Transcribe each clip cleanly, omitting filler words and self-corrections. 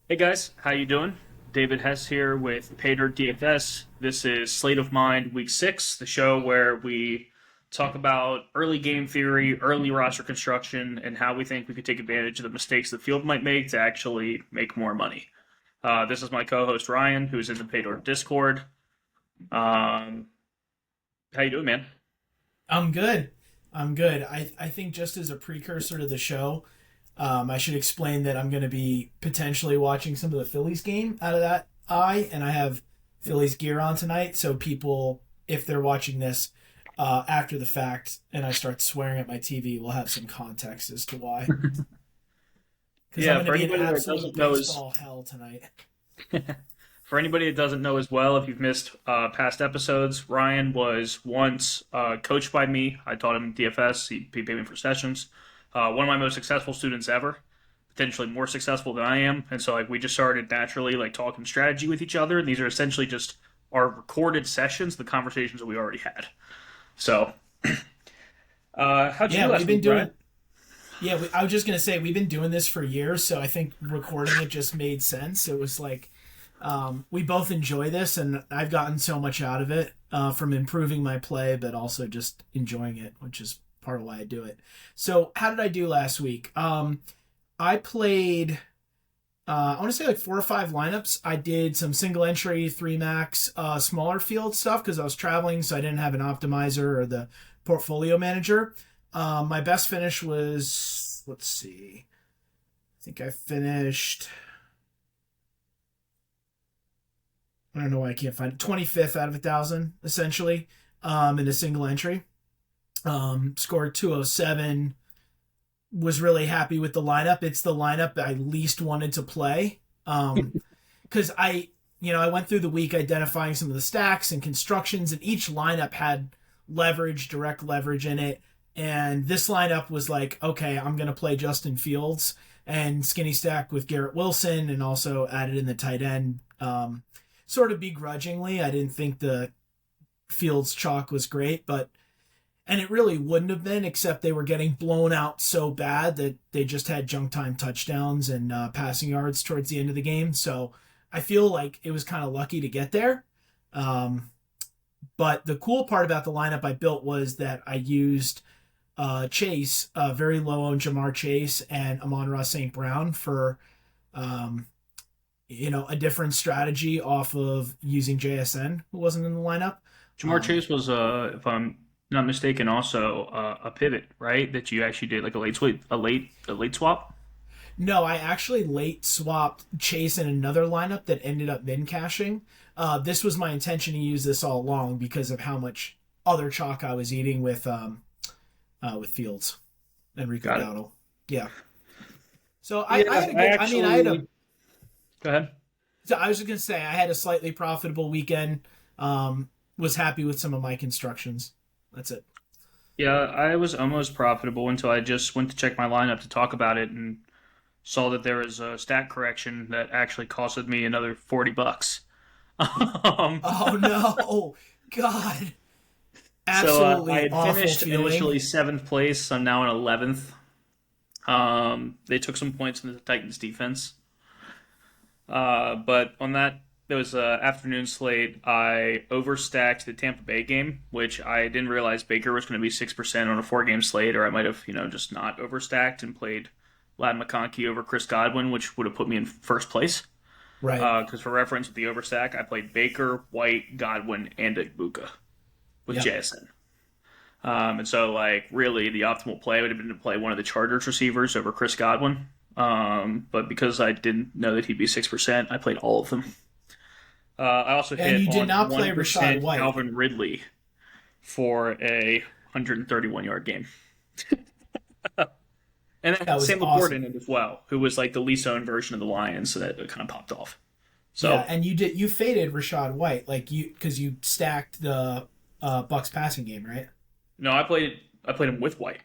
Hey guys, how you doing? David Hess here with Paydirt DFS. This is Slate of Mind Week 6, the show where we talk about early game theory, early roster construction, and how we think we could take advantage of the mistakes the field might make to actually make more money. This is my co-host Ryan, who's in the Paydirt Discord. Um, how you doing, man? I'm good. I'm good. I think just as a precursor to the show, I should explain that I'm going to be potentially watching some of the Phillies game out of that eye, and I have Phillies gear on tonight. So people, if they're watching this after the fact, and I start swearing at my TV, will have some context as to why. Because I'm Yeah, going to for be in anybody that absolute doesn't know, is baseball hell tonight. For anybody that doesn't know as well, if you've missed past episodes, Ryan was once coached by me. I taught him DFS. He paid me for sessions. One of my most successful students ever, potentially more successful than I am. And so like we just started naturally like talking strategy with each other. And these are essentially just our recorded sessions, the conversations that we already had. So, how'd you do Yeah, last we've week, been Ryan? doing. Yeah, I was just gonna say we've been doing this for years, so I think recording it just made sense. It was like we both enjoy this, and I've gotten so much out of it from improving my play, but also just enjoying it, which is part of why I do it. So, how did I do last week? I played. I want to say like 4 or 5 lineups. I did some single entry, three max, smaller field stuff because I was traveling, so I didn't have an optimizer or the portfolio manager. My best finish was, let's see, I think I finished, I don't know why I can't find it, 25th out of 1,000, essentially, in a single entry. Scored 207, was really happy with the lineup. It's the lineup I least wanted to play. Because I went through the week identifying some of the stacks and constructions, and each lineup had leverage, direct leverage in it. And this lineup was like, okay, I'm going to play Justin Fields and skinny stack with Garrett Wilson, and also added in the tight end sort of begrudgingly. I didn't think the Fields chalk was great, but and it really wouldn't have been, except they were getting blown out so bad that they just had junk time touchdowns and passing yards towards the end of the game. So I feel like it was kind of lucky to get there. Um, but the cool part about the lineup I built was that I used Chase, very low on Jamar Chase and Amon-Ra St. Brown for um, a different strategy off of using JSN, who wasn't in the lineup. Jamar Um, Chase was, if I'm not mistaken, also a pivot, right? That you actually did like a late swap, a late swap. No, I actually late swapped Chase in another lineup that ended up min cashing. This was my intention to use this all along because of how much other chalk I was eating with Fields and Rico Got it. Dowdle. Yeah. So I Yeah, had a I good. I mean, I had a. actually. Go ahead. So I was just gonna say I had a slightly profitable weekend. Was happy with some of my constructions. That's it. Yeah, I was almost profitable until I just went to check my lineup to talk about it and saw that there was a stat correction that actually costed me another $40. Um, Oh no, God! so I Absolutely had awful finished feeling. initially seventh place. I'm now in 11th. They took some points in the Titans defense. But on that, there was a afternoon slate. I overstacked the Tampa Bay game, which I didn't realize Baker was going to be 6% on a 4 game slate, or I might have, just not overstacked and played Lad McConkey over Chris Godwin, which would have put me in first place. Right. Because for reference, with the overstack, I played Baker, White, Godwin, and Igbuka with Yep. JSN. And so, like, really, the optimal play would have been to play one of the Chargers receivers over Chris Godwin. But because I didn't know that he'd be 6%, I played all of them. I also And hit you did on not play Rashad 1% White. Calvin Ridley for a 131-yard game. And then That was Sam Laporte awesome. in it as well, who was like the least owned version of the Lions, so that kind of popped off. Yeah, So, and you faded Rashad White like you because you stacked the Bucks passing game, right? no, I played him with White.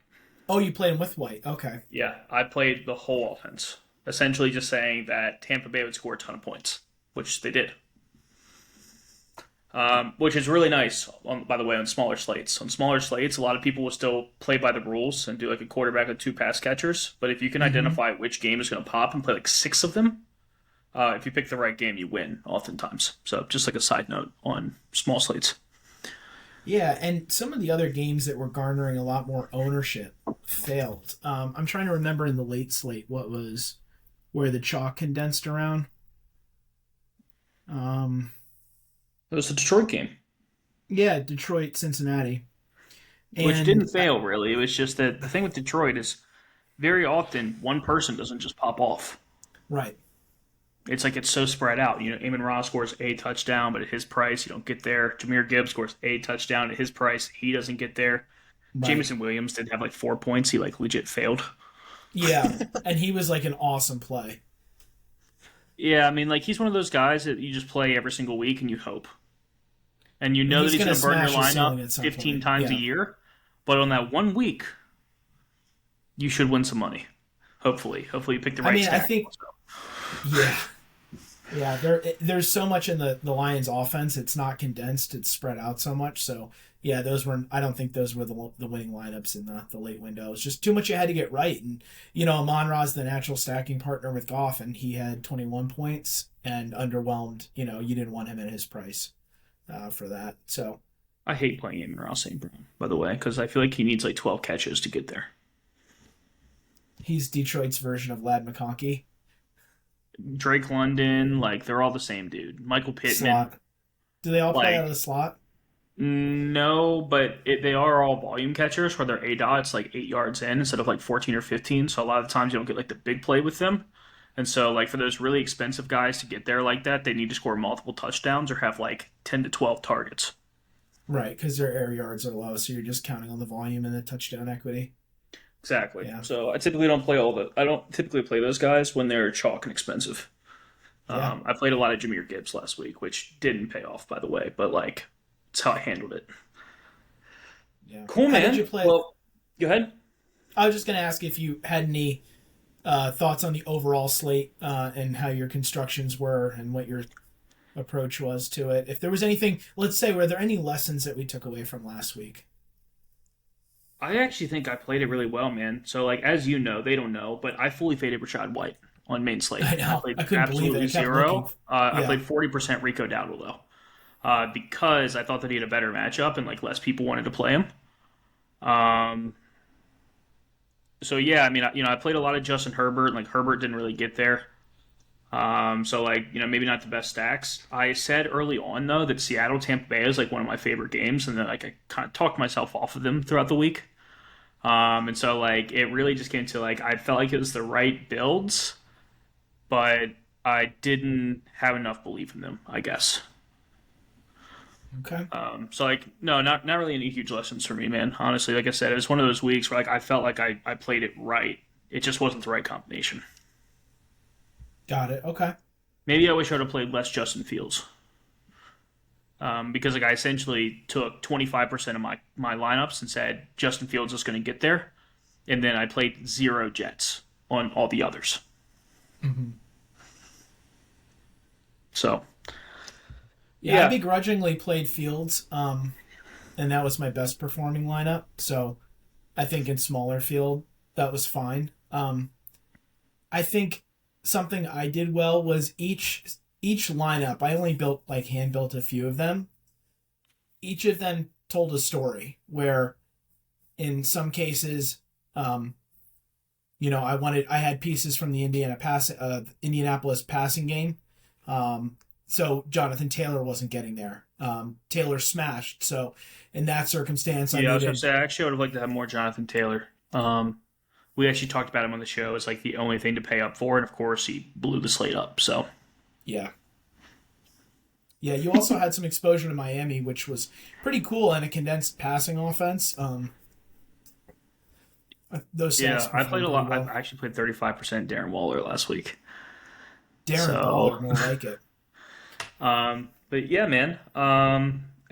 Oh, you played him with White. Okay. Yeah, I played the whole offense, essentially just saying that Tampa Bay would score a ton of points, which they did. Which is really nice, by the way, on smaller slates. On smaller slates, a lot of people will still play by the rules and do like a quarterback with 2 pass catchers. But if you can Mm-hmm. identify which game is going to pop and play like 6 of them, if you pick the right game, you win oftentimes. So just like a side note on small slates. Yeah, and some of the other games that were garnering a lot more ownership failed. I'm trying to remember in the late slate what was where the chalk condensed around. Um, It was the Detroit game, yeah, Detroit, Cincinnati, which and didn't fail really. It was just that the thing with Detroit is very often one person doesn't just pop off. right, It's like it's so spread out. Amon Ross scores a touchdown, but at his price, you don't get there. Jameer Gibbs scores a touchdown at his price, he doesn't get there. right, Jameson Williams did have like 4 points. He like legit failed. yeah, and he was like an awesome play. Yeah, I mean, like he's one of those guys that you just play every single week and you hope, and you And know that he's he's gonna going to burn your smash the lineup ceiling at some 15 point. times a Yeah, year. But on that one week, you should win some money. Hopefully you pick the I right mean, I stack. think yeah, yeah. There's so much in the Lions' offense. It's not condensed. It's spread out so much. So yeah, those were. I don't think those were the winning lineups in the late window. It's just too much you had to get right. And Amon Ra's the natural stacking partner with Goff, and he had 21 points and underwhelmed. You didn't want him at his price for that. So I hate playing Amon Ross St. Brown, by the way, because I feel like he needs like 12 catches to get there. he's Detroit's version of Lad McConkey. Drake London, like they're all the same dude. Michael Pittman, Slot. Do they all play out of like the slot? no, but they are all volume catchers where they're A dots like 8 yards in instead of like 14 or 15. So a lot of times you don't get like the big play with them. And so like for those really expensive guys to get there like that, they need to score multiple touchdowns or have like 10 to 12 targets. Right, because their air yards are low, so you're just counting on the volume and the touchdown equity. Exactly. Yeah, So I don't typically play those guys when they're chalk and expensive. yeah, I played a lot of Jameer Gibbs last week, which didn't pay off, by the way, but like, it's how I handled it. yeah. Cool, How did you man. play? Well, go ahead. I was just gonna ask if you had any thoughts on the overall slate and how your constructions were and what your approach was to it. If there was anything, let's say, were there any lessons that we took away from last week? I actually think I played it really well, man. So, like, as you know, they don't know, but I fully faded Rashad White on main slate. I I know. played I couldn't believe it. absolutely I kept looking. zero. I Yeah. played 40% Rico Dowdle, though, because I thought that he had a better matchup and, like, less people wanted to play him. Um, so, yeah, I mean, I played a lot of Justin Herbert, and, like, Herbert didn't really get there. So like maybe not the best stacks. I said early on though that Seattle Tampa Bay is like one of my favorite games, and then like I kind of talked myself off of them throughout the week. And so like it really just came to like I felt like it was the right builds, but I didn't have enough belief in them, I guess. Okay. So like no, not really any huge lessons for me, man. Honestly, like I said, it was one of those weeks where like I felt like I played it right. It just wasn't the right combination. Got it. Okay. Maybe I wish I would have played less Justin Fields. Because like I essentially took 25% of my lineups and said Justin Fields is going to get there, and then I played zero Jets on all the others. Hmm. So Yeah, I yeah, begrudgingly played Fields, and that was my best performing lineup. So I think in smaller field that was fine. I think something I did well was each lineup. I only built like hand built a few of them. Each of them told a story where, in some cases, um, I had pieces from the Indianapolis passing game. So Jonathan Taylor wasn't getting there. Taylor smashed. So in that circumstance, I yeah. I was gonna needed say I actually would have liked to have more Jonathan Taylor. We actually talked about him on the show as like the only thing to pay up for, and of course he blew the slate up. So yeah. Yeah, you also had some exposure to Miami, which was pretty cool, and a condensed passing offense. Those stats yeah, I played performed a pretty lot. I well. actually played 35% Darren Waller last week. Darren So Waller, more like it. But yeah, man.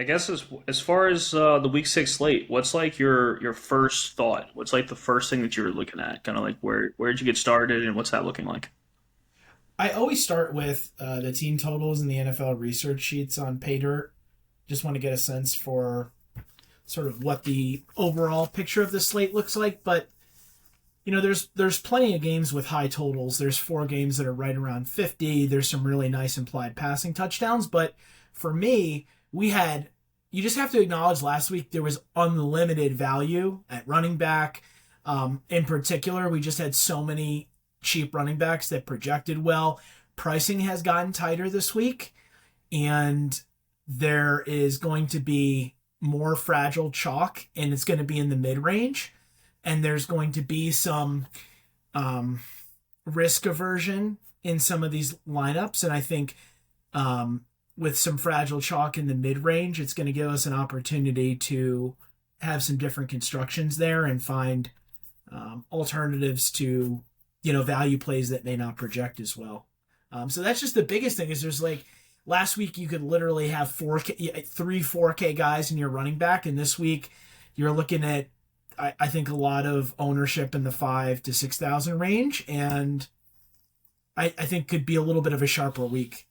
I guess as far as the week 6 slate, what's like your first thought? What's like the first thing that you were looking at? Kind of like where'd you get started, and what's that looking like? I always start with the team totals and the NFL research sheets on Paydirt. Just want to get a sense for sort of what the overall picture of the slate looks like. But there's plenty of games with high totals. There's 4 games that are right around 50. There's some really nice implied passing touchdowns. But for me, you just have to acknowledge last week there was unlimited value at running back. In particular, we just had so many cheap running backs that projected well. Pricing has gotten tighter this week, and there is going to be more fragile chalk, and it's going to be in the mid-range. And there's going to be some risk aversion in some of these lineups. And I think with some fragile chalk in the mid-range, it's going to give us an opportunity to have some different constructions there and find alternatives to, value plays that may not project as well. So that's just the biggest thing is there's last week you could literally have 4K guys in your running back. And this week you're looking at, I think, a lot of ownership in the 5,000 to 6,000 range. And I think could be a little bit of a sharper week.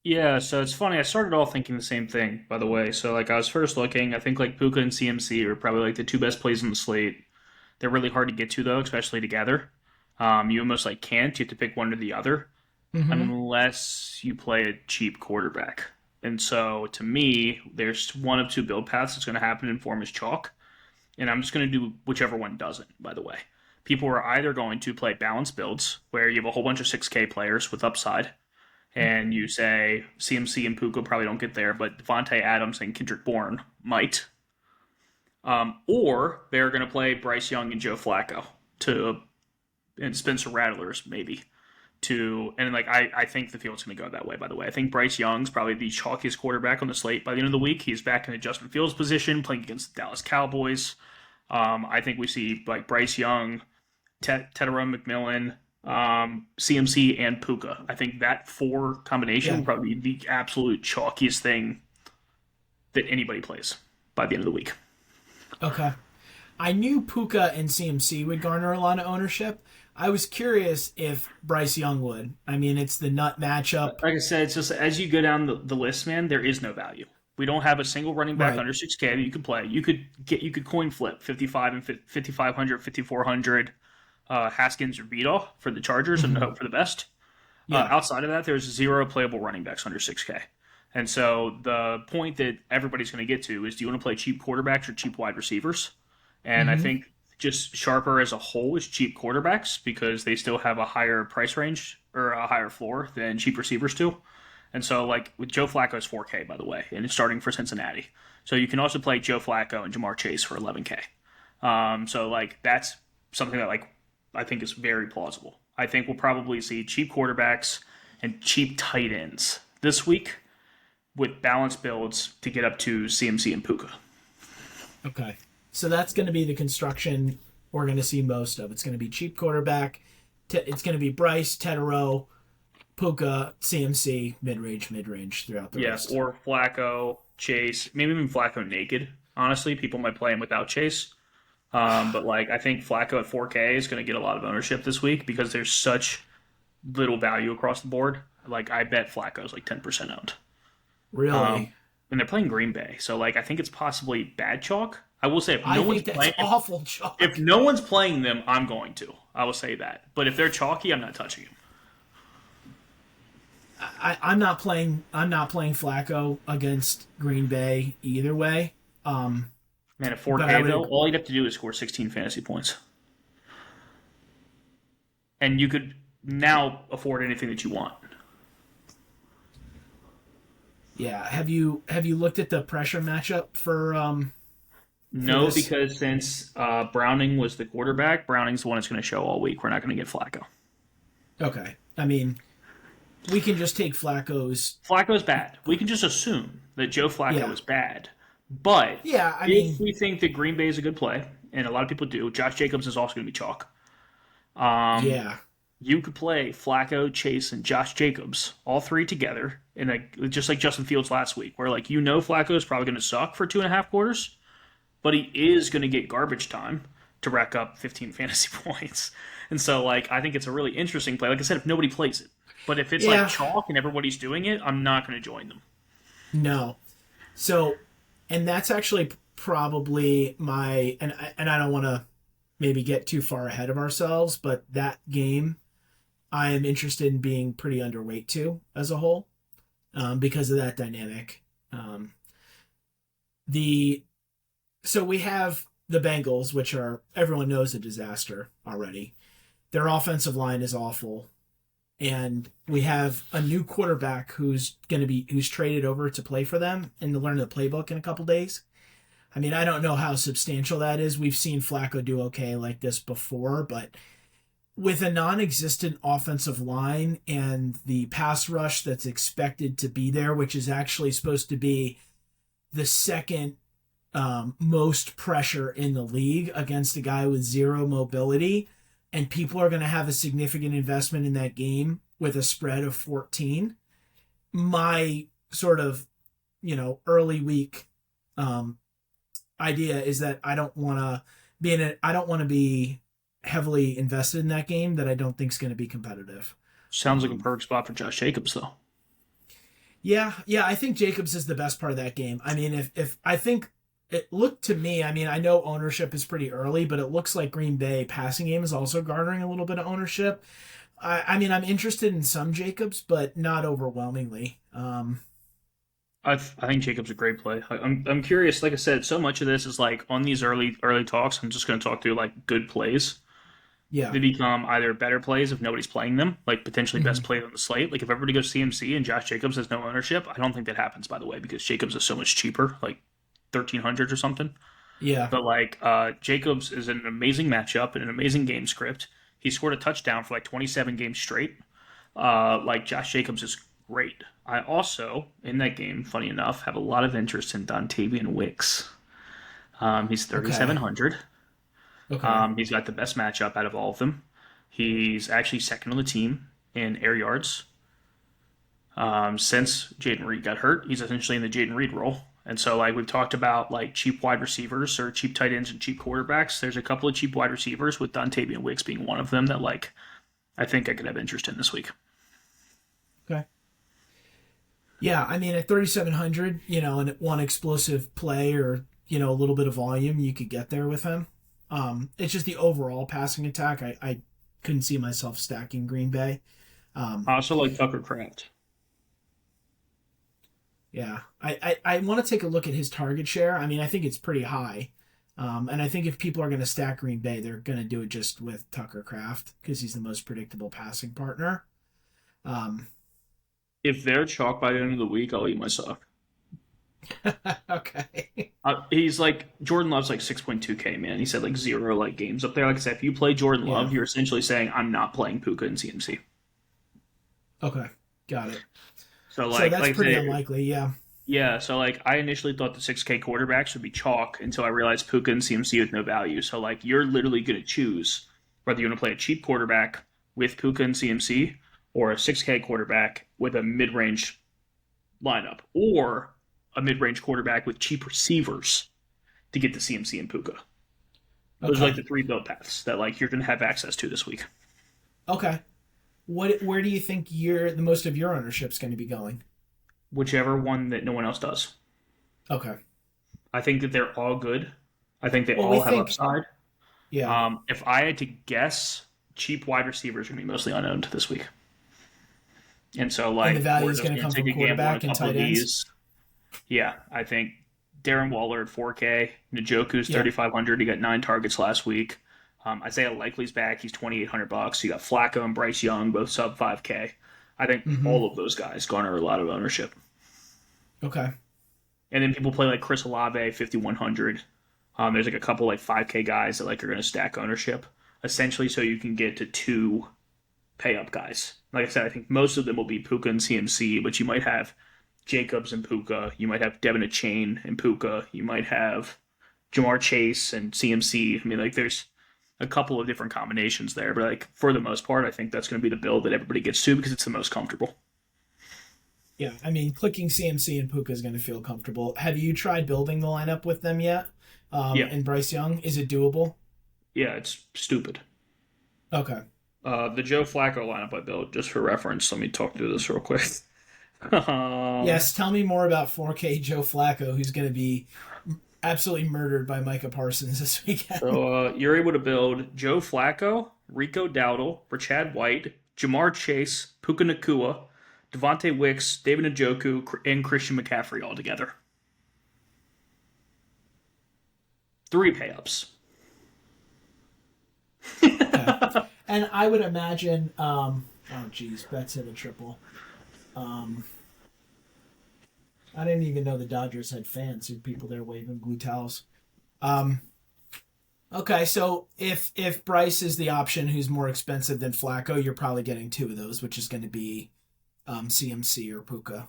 Yeah, so it's funny. I started off thinking the same thing, by the way. So I was first looking. I think Puka and CMC are probably the two best plays on the slate. They're really hard to get to though, especially together. You almost can't. You have to pick one or the other, unless you play a cheap quarterback. And so to me, there's one of two build paths that's going to happen in form as chalk, and I'm just going to do whichever one doesn't. By the way, people are either going to play balanced builds where you have a whole bunch of 6K players with upside. And you say CMC and Puka probably don't get there, but Devontae Adams and Kendrick Bourne might. Or they're going to play Bryce Young and Joe Flacco and Spencer Rattlers maybe I think the field's going to go that way. By the way, I think Bryce Young's probably the chalkiest quarterback on the slate by the end of the week. He's back in the Justin Fields position, playing against the Dallas Cowboys. I think we see Bryce Young, Tedero McMillan, CMC, and Puka. I think that 4 combination will probably be the absolute chalkiest thing that anybody plays by the end of the week. Okay. I knew Puka and CMC would garner a lot of ownership. I was curious if Bryce Young would. I mean, it's the nut matchup. Like I said, it's just as you go down the list, man, there is no value. We don't have a single running back under 6K that you could play. You could coin flip 55 and 5,500, 5,400. Haskins or Vito for the Chargers and hope for the best. Outside of that, there's 0 playable running backs under 6K. And so the point that everybody's going to get to is, do you want to play cheap quarterbacks or cheap wide receivers? And I think just sharper as a whole is cheap quarterbacks because they still have a higher price range or a higher floor than cheap receivers do. And so with Joe Flacco's 4K, by the way, and it's starting for Cincinnati. So you can also play Joe Flacco and Jamar Chase for 11K. So that's something that I think is very plausible. I think we'll probably see cheap quarterbacks and cheap tight ends this week with balanced builds to get up to CMC and Puka. Okay. So that's going to be the construction we're going to see most of. It's going to be cheap quarterback. It's going to be Bryce, Tedero, Puka, CMC, mid-range throughout the rest. Yeah, or Flacco, Chase, maybe even Flacco naked. Honestly, people might play him without Chase. But I think Flacco at 4K is going to get a lot of ownership this week because there's such little value across the board. I bet Flacco's 10% owned. Really? And they're playing Green Bay, so I think it's possibly bad chalk. I will say if awful chalk. If no one's playing them, I'm going to. I will say that. But if they're chalky, I'm not touching them. I'm not playing Flacco against Green Bay either way. Man, at 4K though, all you'd have to do is score 16 fantasy points, and you could now afford anything that you want. Yeah. Have you looked at the pressure matchup for? No, because since Browning was the quarterback, Browning's the one that's going to show all week. We're not going to get Flacco. Okay. I mean, we can just take Flacco's bad. We can just assume that Joe Flacco is bad. But if we think that Green Bay is a good play, and a lot of people do, Josh Jacobs is also going to be chalk. You could play Flacco, Chase, and Josh Jacobs, all 3 together, just like Justin Fields last week, where Flacco is probably going to suck for 2.5 quarters, but he is going to get garbage time to rack up 15 fantasy points. And so, I think it's a really interesting play. Like I said, if nobody plays it. But if it's chalk and everybody's doing it, I'm not going to join them. No. So, and that's actually probably my, and I don't want to maybe get too far ahead of ourselves, but that game I am interested in being pretty underweight to as a whole, because of that dynamic. Um, the so we have the Bengals, which are everyone knows a disaster already. Their offensive line is awful, and we have a new quarterback who's traded over to play for them and to learn the playbook in a couple days. I mean, I don't know how substantial that is. We've seen Flacco do okay like this before, but with a non-existent offensive line and the pass rush that's expected to be there, which is actually supposed to be the second most pressure in the league against a guy with zero mobility, and people are going to have a significant investment in that game with a spread of 14. My sort of, early week idea is that I don't want to be heavily invested in that game that I don't think is going to be competitive. Sounds like a perfect spot for Josh Jacobs, though. Yeah, I think Jacobs is the best part of that game. I mean, if I think it looked to me, I mean, I know ownership is pretty early, but it looks like Green Bay passing game is also garnering a little bit of ownership. I mean, I'm interested in some Jacobs, but not overwhelmingly. I think Jacobs a great play. I'm curious. Like I said, so much of this is like on these early talks. I'm just going to talk through like good plays. Yeah. They become either better plays if nobody's playing them, like potentially best Mhm. play on the slate. Like if everybody goes CMC and Josh Jacobs has no ownership, I don't think that happens, by the way, because Jacobs is so much cheaper, like 1,300 or something. Yeah. But like Jacobs is an amazing matchup and an amazing game script. He scored a touchdown for like 27 games straight. Like Josh Jacobs is great. I also, in that game, funny enough, have a lot of interest in Dontavian Wicks. He's Okay. 3,700. Okay. He's got the best matchup out of all of them. He's actually second on the team in air yards. Since Jaden Reed got hurt, he's essentially in the Jaden Reed role. And so, like we've talked about, like cheap wide receivers or cheap tight ends and cheap quarterbacks. There's a couple of cheap wide receivers, with Dontavian Wicks being one of them that like I think I could have interest in this week. Okay. Yeah, I mean at 3,700, and one explosive play or a little bit of volume, you could get there with him. It's just the overall passing attack. I couldn't see myself stacking Green Bay. Um, I also like Tucker Craft. yeah, I want to take a look at his target share. I mean, I think it's pretty high. And I think if people are going to stack Green Bay, they're going to do it just with Tucker Craft because he's the most predictable passing partner. Um, If they're chalk by the end of the week, I'll eat my sock. okay. He's like Jordan Love's like 6.2K, man. He said like zero like games up there. Like I said, if you play Jordan Yeah. Love, you're essentially saying I'm not playing Puka and CMC. Okay. Got it. So So that's like I pretty say, unlikely. Yeah. yeah. So like I initially thought the 6K quarterbacks would be chalk until I realized Puka and CMC with no value. So like you're literally going to choose whether you want to play a cheap quarterback with Puka and CMC or a 6K quarterback with a mid-range lineup or a mid-range quarterback with cheap receivers to get the CMC and Puka. Those are like Okay. the three build paths that like you're going to have access to this week. Okay. Where do you think the most of your ownership's going to be going? Whichever one that no one else does. Okay. I think that they're all good. I think they Well, we all have think upside. yeah. If I had to guess, cheap wide receivers are going to be mostly unowned this week. And so, And the like, value we're is just going to going come to take from a gamble on a quarterback and couple of tight ends. these. Yeah, I think Darren Waller at 4K. Njoku's Yeah. 3,500. He got 9 targets last week. Isaiah Likely's back. He's 2,800 bucks. You got Flacco and Bryce Young, both sub 5K. I think Mm-hmm. all of those guys garner a lot of ownership. Okay. And then people play like Chris Olave, 5,100. There's like a couple like 5K guys that like are going to stack ownership, essentially, so you can get to two pay up guys. Like I said, I think most of them will be Puka and CMC, but you might have Jacobs and Puka. You might have Devin Achane and Puka. You might have Jamar Chase and CMC. I mean, like there's a couple of different combinations there, but like for the most part, I think that's going to be the build that everybody gets to because it's the most comfortable. Yeah. I mean, clicking CMC and Puka is going to feel comfortable. Have you tried building the lineup with them yet? Yeah, And Bryce Young, is it doable? yeah, it's stupid. Okay. The Joe Flacco lineup I built, just for reference, let me talk through this real quick. um, Yes. Tell me more about 4K Joe Flacco, who's going to be absolutely murdered by Micah Parsons this weekend. So you're able to build Joe Flacco, Rico Dowdle, Rashad White, Jamar Chase, Puka Nakua, Devontae Wicks, David Njoku, and Christian McCaffrey all together. 3 pay-ups. Okay. And I would imagine, oh geez, Betts hit a triple. I didn't even know the Dodgers had fans. There were people there waving blue towels. Okay, so if Bryce is the option who's more expensive than Flacco, you're probably getting 2 of those, which is going to be CMC or Puka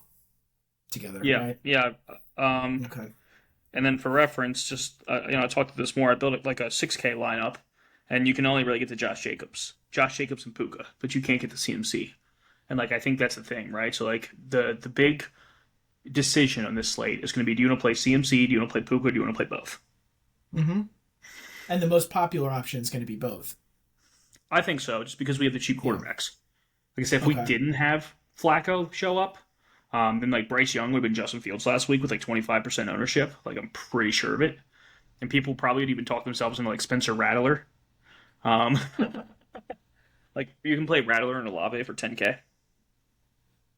together, Yeah, right? yeah. Okay. And then for reference, just I talked to this more. I built it like a 6K lineup, and you can only really get to Josh Jacobs and Puka, but you can't get to CMC. And like I think that's the thing, right? So like the big decision on this slate is going to be: do you want to play CMC? Do you want to play Puka? Do you want to play both? Mm-hmm. And the most popular option is going to be both. I think so, just because we have the cheap Yeah. quarterbacks. Like I said, if we Okay. didn't have Flacco show up, then like Bryce Young would have been Justin Fields last week with like 25% ownership. Like I'm pretty sure of it. And people probably would even talk themselves into like Spencer Rattler. Um, like you can play Rattler and Olave for 10K.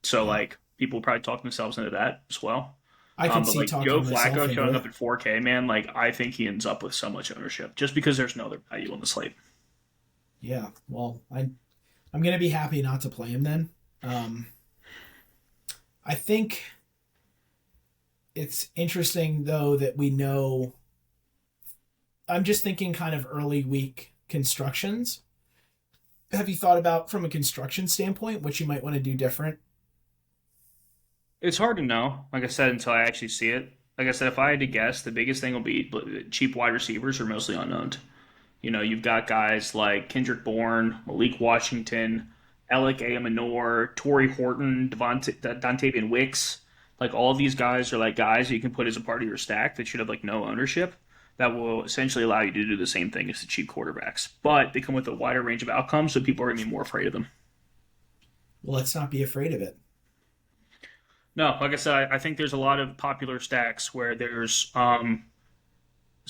So Yeah. like people probably talk themselves into that as well. I could But see like Joe talking myself Flacco into showing it. up at 4K, man, like I think he ends up with so much ownership just because there's no other value on the slate. Yeah. Well, I'm going to be happy not to play him then. I think it's interesting though that we know. I'm just thinking kind of early week constructions. Have you thought about from a construction standpoint what you might want to do different? It's hard to know, like I said, until I actually see it. Like I said, if I had to guess, the biggest thing will be cheap wide receivers are mostly unknown. You've got guys like Kendrick Bourne, Malik Washington, Alec Ayamanor, Torrey Horton, Dontavian Wicks. Like all of these guys are like guys that you can put as a part of your stack that should have like no ownership. That will essentially allow you to do the same thing as the cheap quarterbacks, but they come with a wider range of outcomes, so people are going to be more afraid of them. Well, let's not be afraid of it. No, like I said, I think there's a lot of popular stacks where there's some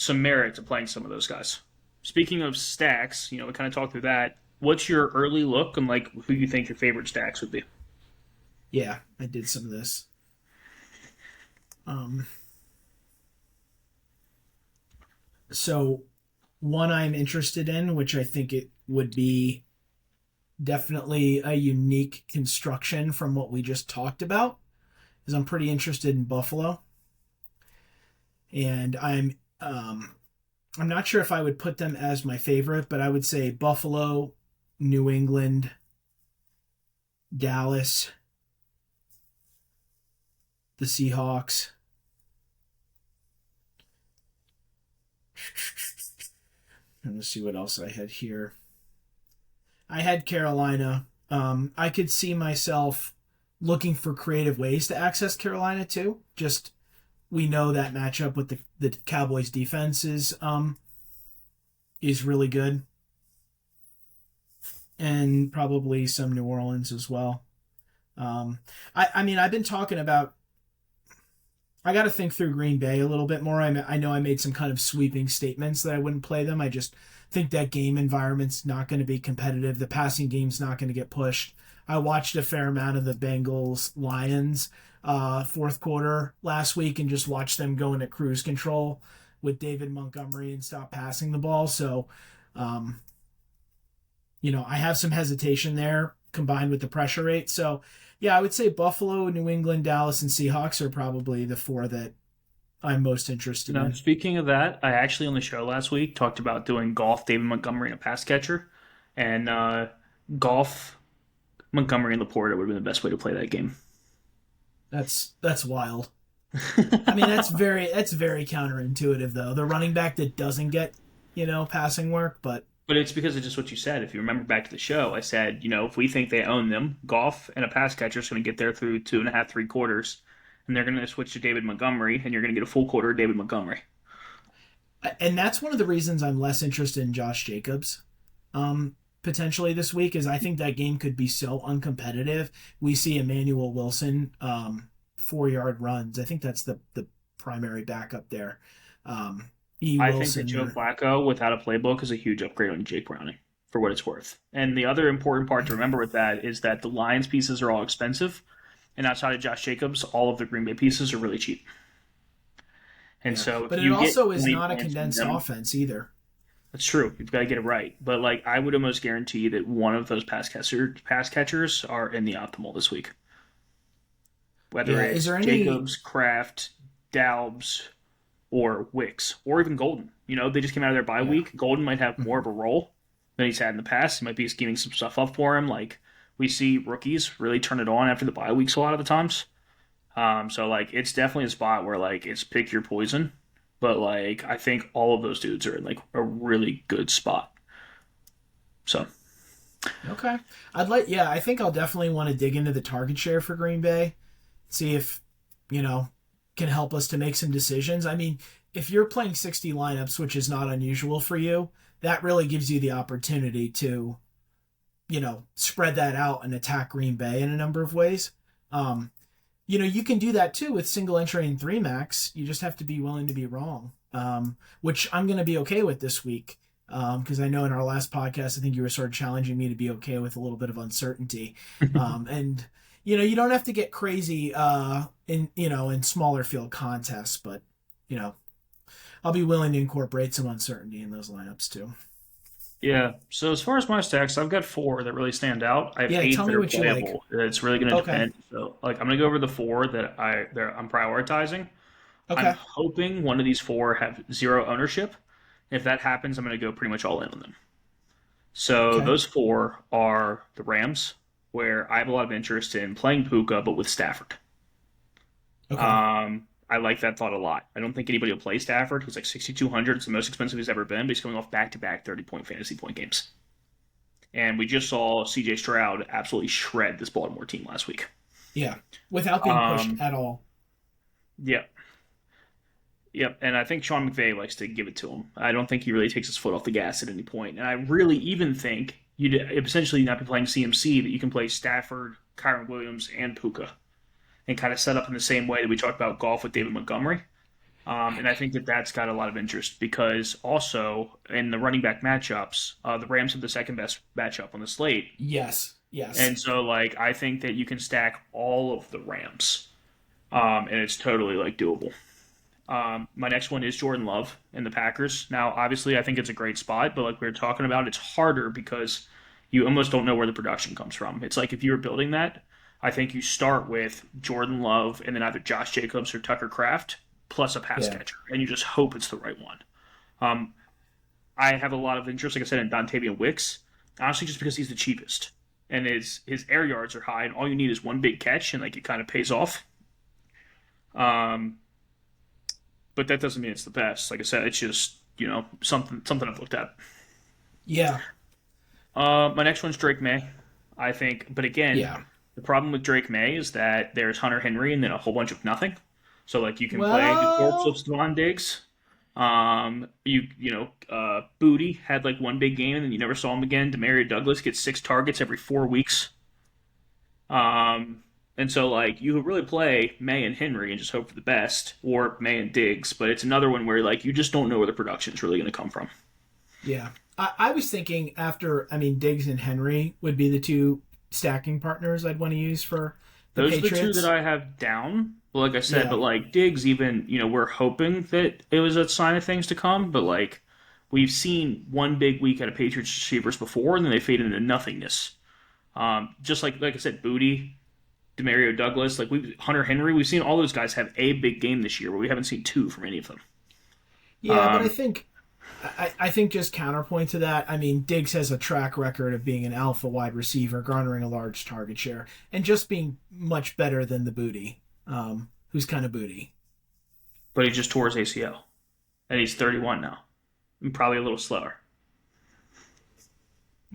merit to playing some of those guys. Speaking of stacks, we kind of talked through that. What's your early look and like who you think your favorite stacks would be? Yeah, I did some of this. Um, so one I'm interested in, which I think it would be definitely a unique construction from what we just talked about, is I'm pretty interested in Buffalo, and I'm not sure if I would put them as my favorite, but I would say Buffalo, New England, Dallas, the Seahawks. Let's see what else I had here. I had Carolina. I could see myself looking for creative ways to access Carolina too. Just we know that matchup with the Cowboys defense is really good. And probably some New Orleans as well. I mean, I've been talking about. I got to think through Green Bay a little bit more. I know I made some kind of sweeping statements that I wouldn't play them. I just think that game environment's not going to be competitive. The passing game's not going to get pushed. I watched a fair amount of the Bengals Lions fourth quarter last week and just watched them go into cruise control with David Montgomery and stop passing the ball. So, I have some hesitation there combined with the pressure rate. So, yeah, I would say Buffalo, New England, Dallas, and Seahawks are probably the 4 that I'm most interested in. Speaking of that, I actually on the show last week talked about doing golf David Montgomery and a pass catcher, and golf Montgomery and Laporta would have been the best way to play that game. That's wild. I mean, that's very counterintuitive though. The running back that doesn't get, passing work, but it's because of just what you said. If you remember back to the show, I said, if we think they own them, golf and a pass catcher is going to get there through 2.5, 3 quarters, and they're going to switch to David Montgomery, and you're going to get a full quarter of David Montgomery. and that's one of the reasons I'm less interested in Josh Jacobs. Potentially this week is I think that game could be so uncompetitive. We see Emmanuel Wilson 4-yard runs. I think that's the primary backup there. E. I think that Joe Wilson. Flacco without a playbook is a huge upgrade on Jake Browning for what it's worth. And the other important part to remember with that is that the Lions pieces are all expensive, and outside of Josh Jacobs, all of the Green Bay pieces are really cheap. And Yeah, so if but it you get also is 20 not a points from condensed them, offense either. that's true. You've got to get it right. But like I would almost guarantee that one of those pass catchers are in the optimal this week. Whether Yeah, is it's there any? Jacobs, Kraft, Daubs, or Wicks, or even Golden. They just came out of their bye Yeah. week. Golden might have more Mhm. of a role than he's had in the past. He might be scheming some stuff up for him. Like we see rookies really turn it on after the bye weeks a lot of the times. So like it's definitely a spot where like it's pick your poison. But like I think all of those dudes are in like a really good spot. So Okay. Yeah, I think I'll definitely want to dig into the target share for Green Bay, see if, you know, can help us to make some decisions. I mean, if you're playing 60 lineups, which is not unusual for you, that really gives you the opportunity to, spread that out and attack Green Bay in a number of ways. Um, you can do that too with single entry and three max. You just have to be willing to be wrong, which I'm going to be okay with this week. Because I know in our last podcast, I think you were sort of challenging me to be okay with a little bit of uncertainty. And you don't have to get crazy in smaller field contests, but you know, I'll be willing to incorporate some uncertainty in those lineups too. yeah. So as far as my stacks, I've got four that really stand out. I have Yeah, eight tell that me are what you like. playable. It's really going to Okay. depend. So like I'm going to go over the four that I'm prioritizing. I'm Okay. hoping one of these four have zero ownership. If that happens, I'm going to go pretty much all in on them. So Okay. those four are the Rams, where I have a lot of interest in playing Puka, but with Stafford. Okay. I like that thought a lot. I don't think anybody will play Stafford. He's like 6,200. It's the most expensive he's ever been, but he's coming off back-to-back 30-point fantasy point games. And we just saw C.J. Stroud absolutely shred this Baltimore team last week. Yeah. Without being pushed Um, at all. yeah, Yep, and I think Sean McVay likes to give it to him. I don't think he really takes his foot off the gas at any point. And I really even think you'd essentially not be playing CMC, that you can play Stafford, Kyron Williams, and Puka, and kind of set up in the same way that we talked about golf with David Montgomery. And I think that that's got a lot of interest because also in the running back matchups, the Rams have the second best matchup on the slate. Yes. Yes. And so, like, I think that you can stack all of the Rams, and it's totally, like, doable. My next one is Jordan Love and the Packers. Now, obviously, I think it's a great spot, but like we were talking about, it's harder because you almost don't know where the production comes from. It's like if you were building that, I think you start with Jordan Love and then either Josh Jacobs or Tucker Kraft plus a pass Yeah. catcher, and you just hope it's the right one. Um, I have a lot of interest, like I said, in Dontavian Wicks, honestly, just because he's the cheapest and his air yards are high, and all you need is one big catch, and like it kind of pays off. Um, but that doesn't mean it's the best. Like I said, it's just something I've looked at. Yeah. My next one's Drake May, I think. But again, Yeah. the problem with Drake May is that there's Hunter Henry and then a whole bunch of nothing. So like you can play the corpse of Well, Stephon Diggs. Booty had like one big game and then you never saw him again. Demario Douglas gets 6 targets every 4 weeks. And so like you could really play May and Henry and just hope for the best, or May and Diggs. But it's another one where like you just don't know where the production's really going to come from. yeah. I was thinking Diggs and Henry would be the two stacking partners I'd want to use for the Those are the two that Patriots. I have down. But like I said, but Yeah. like Diggs, even we're hoping that it was a sign of things to come. But like we've seen one big week out of Patriots receivers before, and then they fade into nothingness. Just like I said, Booty, Demario Douglas, like we Hunter Henry, we've seen all those guys have a big game this year, but we haven't seen two from any of them. Yeah, but I Um, think I think just counterpoint to that, Diggs has a track record of being an alpha wide receiver, garnering a large target share, and just being much better than the booty, who's kind of booty. but he just tore his ACL, and he's 31 now, and probably a little slower.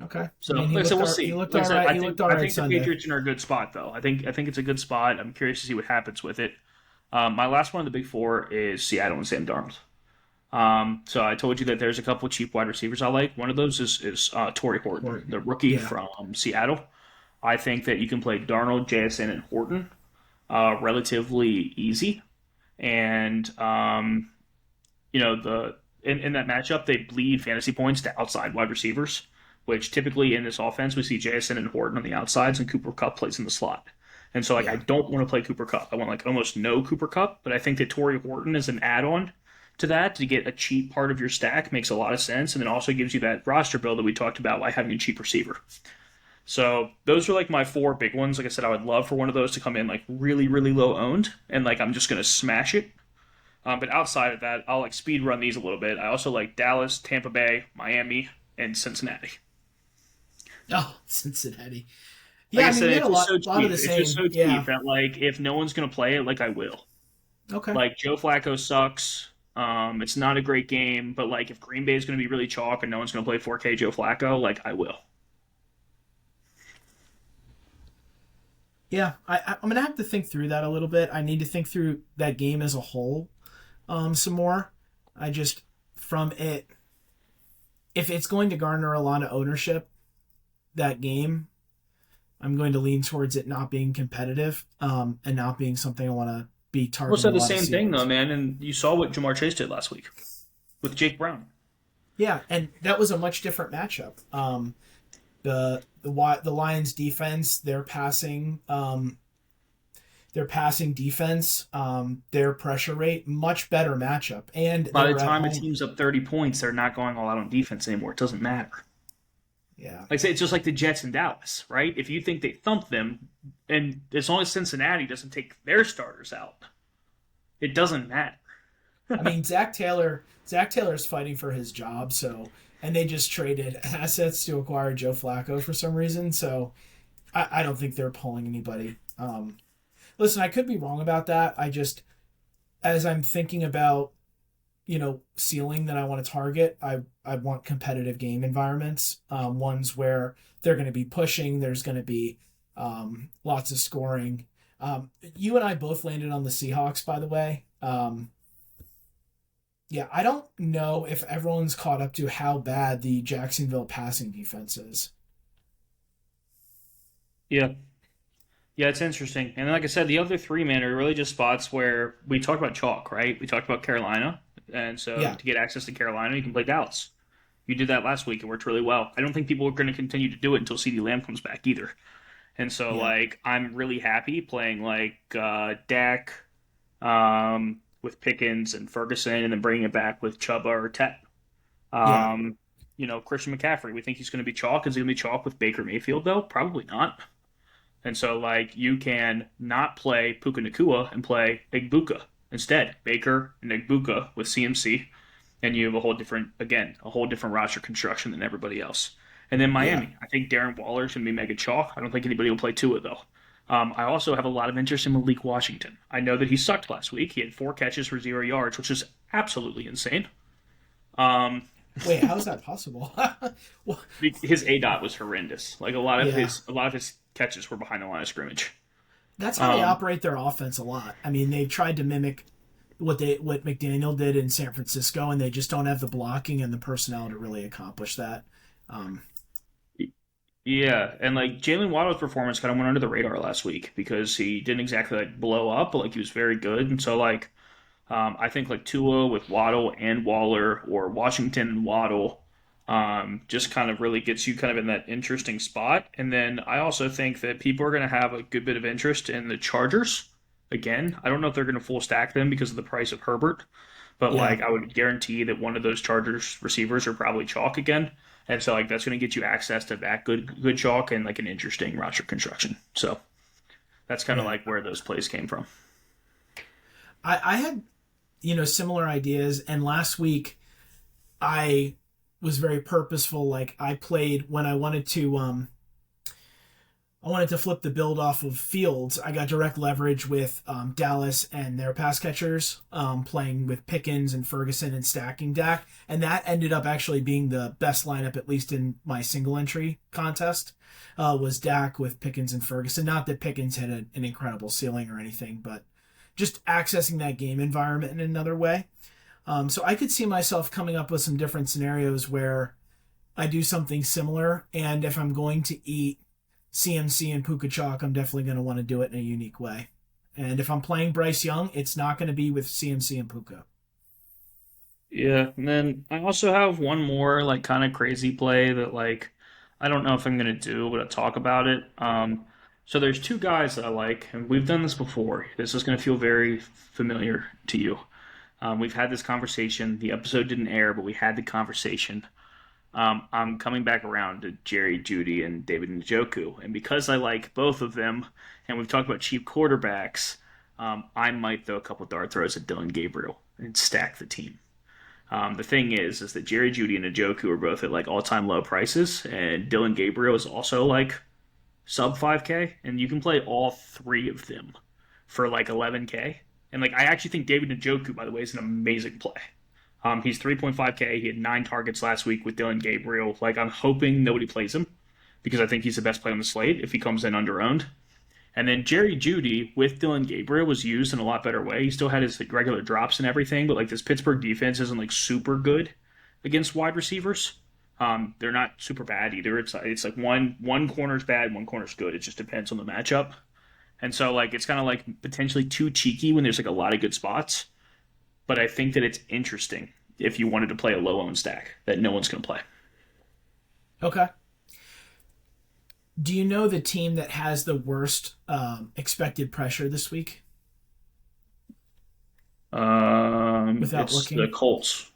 Okay. So, like I said, we'll He see. looked Like I all said, right. I He think looked all I right think the Sunday. Patriots are in a good spot, though. I think it's a good spot. I'm curious to see what happens with it. My last one of the big four is Seattle and Sam Darnold. So I told you that there's a couple cheap wide receivers I like. One of those is Torrey Horton, Or the rookie yeah. from Seattle. I think that you can play Darnold, JSN, and Horton relatively easy, and in that matchup they bleed fantasy points to outside wide receivers, which typically in this offense we see Jason and Horton on the outsides and Cooper Kupp plays in the slot. And so like I Yeah. don't want to play Cooper Kupp. I want like almost no Cooper Kupp, but I think that Torrey Horton is an add-on to that to get a cheap part of your stack makes a lot of sense, and then also gives you that roster build that we talked about by having a cheap receiver. So those are like my four big ones. Like I said, I would love for one of those to come in like really, really low owned, and like I'm just gonna smash it. But outside of that, I'll like speed run these a little bit. I also like Dallas, Tampa Bay, Miami, and Cincinnati. Oh, Cincinnati. Like Yeah, I I mean said, we had it's a just so lot of cheap. the It's just same. so cheap Yeah. that like if no one's gonna play it, like I will. Okay. Like Joe Flacco sucks. It's not a great game, but like if Green Bay is gonna be really chalk and no one's gonna play 4K Joe Flacco, like I will. Yeah, I'm gonna have to think through that a little bit. I need to think through that game as a whole, some more. I just from it, if it's going to garner a lot of ownership, that game, I'm going to lean towards it not being competitive, and not being something I want to be Almost targeting said a the lot of same thing though, ceilings. man. And you saw what Jamar Chase did last week with Jake Brown. Yeah, and that was a much different matchup. The Lions defense, their passing defense, their pressure rate, much better matchup, and they By the were at time a home. team's up 30 points, they're not going all out on defense anymore. It doesn't matter. Yeah, Like I say, it's just like the Jets and Dallas, right? If you think they thump them, and as long as Cincinnati doesn't take their starters out, it doesn't matter. I mean Zach Taylor's fighting for his job, so and they just traded assets to acquire Joe Flacco for some reason, so I don't think they're pulling anybody. Listen, I could be wrong about that. I just as I'm thinking about ceiling that I want to target, I want competitive game environments, ones where they're going to be pushing, there's going to be lots of scoring. You and I both landed on the Seahawks, by the way. Yeah, I don't know if everyone's caught up to how bad the Jacksonville passing defense is. Yeah. Yeah, it's interesting. And like I said, the other three, man, are really just spots where we talked about chalk, right? We talked about Carolina. And so Yeah, to get access to Carolina, you can play Dallas. You did that last week. It worked really well. I don't think people are going to continue to do it until CeeDee Lamb comes back either. And so, yeah, like, I'm really happy playing, like, Dak with Pickens and Ferguson and then bringing it back with Chuba or Tet. yeah, Um, Christian McCaffrey. We think he's going to be chalk. Is he going to be chalk with Baker Mayfield, though? Probably not. And so, like, you can not play Puka Nakua and play Igbuka instead. Baker and Igbuka with CMC, and you have a whole different roster construction than everybody else. And then yeah. Miami, I think Darren Waller's going to be mega chalk. I don't think anybody will play Tua though. I also have a lot of interest in Malik Washington. I know that he sucked last week. He had 4 catches for 0 yards, which is absolutely insane. Um, Wait, how is that possible? Well, his A dot was horrendous. Like yeah, a lot of his catches were behind the line of scrimmage. that's how they Um, operate their offense a lot. I mean, they've tried to mimic what McDaniel did in San Francisco, and they just don't have the blocking and the personnel to really accomplish that. Um, Yeah, and like Jalen Waddle's performance kind of went under the radar last week because he didn't exactly like blow up, but like he was very good. And so like I think like Tua with Waddle and Waller or Washington and Waddle just kind of really gets you kind of in that interesting spot. And then I also think that people are going to have a good bit of interest in the Chargers. Again, I don't know if they're going to full stack them because of the price of Herbert, but yeah, like I would guarantee that one of those Chargers receivers are probably chalk again. And so like that's going to get you access to that good chalk and like an interesting roster construction. So that's kind of yeah. like where those plays came from. I had similar ideas, and last week I was very purposeful. Like I played when I wanted to flip the build off of Fields. I got direct leverage with Dallas and their pass catchers, playing with Pickens and Ferguson and stacking Dak. And that ended up actually being the best lineup, at least in my single entry contest, was Dak with Pickens and Ferguson. Not that Pickens had an incredible ceiling or anything, but just accessing that game environment in another way. So I could see myself coming up with some different scenarios where I do something similar. And if I'm going to eat CMC and Puka Chalk, I'm definitely going to want to do it in a unique way. And if I'm playing Bryce Young, it's not going to be with CMC and Puka. Yeah, and then I also have one more like kind of crazy play that like I don't know if I'm gonna do, but I'll talk about it. So there's two guys that I like, and we've done this before. This is gonna feel very familiar to you. We've had this conversation. The episode didn't air, but we had the conversation. I'm coming back around to Jerry Judy and David Njoku, and because I like both of them, and we've talked about cheap quarterbacks, I might throw a couple dart throws at Dylan Gabriel and stack the team. The thing is that Jerry Judy and Njoku are both at like all-time low prices, and Dylan Gabriel is also like sub 5K, and you can play all three of them for like 11K. And like I actually think David Njoku, by the way, is an amazing play. He's 3.5K. He had 9 targets last week with Dylan Gabriel. Like I'm hoping nobody plays him because I think he's the best play on the slate if he comes in under owned. And then Jerry Judy with Dylan Gabriel was used in a lot better way. He still had his like, regular drops and everything, but like this Pittsburgh defense isn't like super good against wide receivers. They're not super bad either. It's like one corner's bad, one corner's good. It just depends on the matchup. And so like it's kind of like potentially too cheeky when there's like a lot of good spots. But I think that it's interesting if you wanted to play a low owned stack that no one's going to play. Okay. Do you know the team that has the worst expected pressure this week without It's the looking? Colts.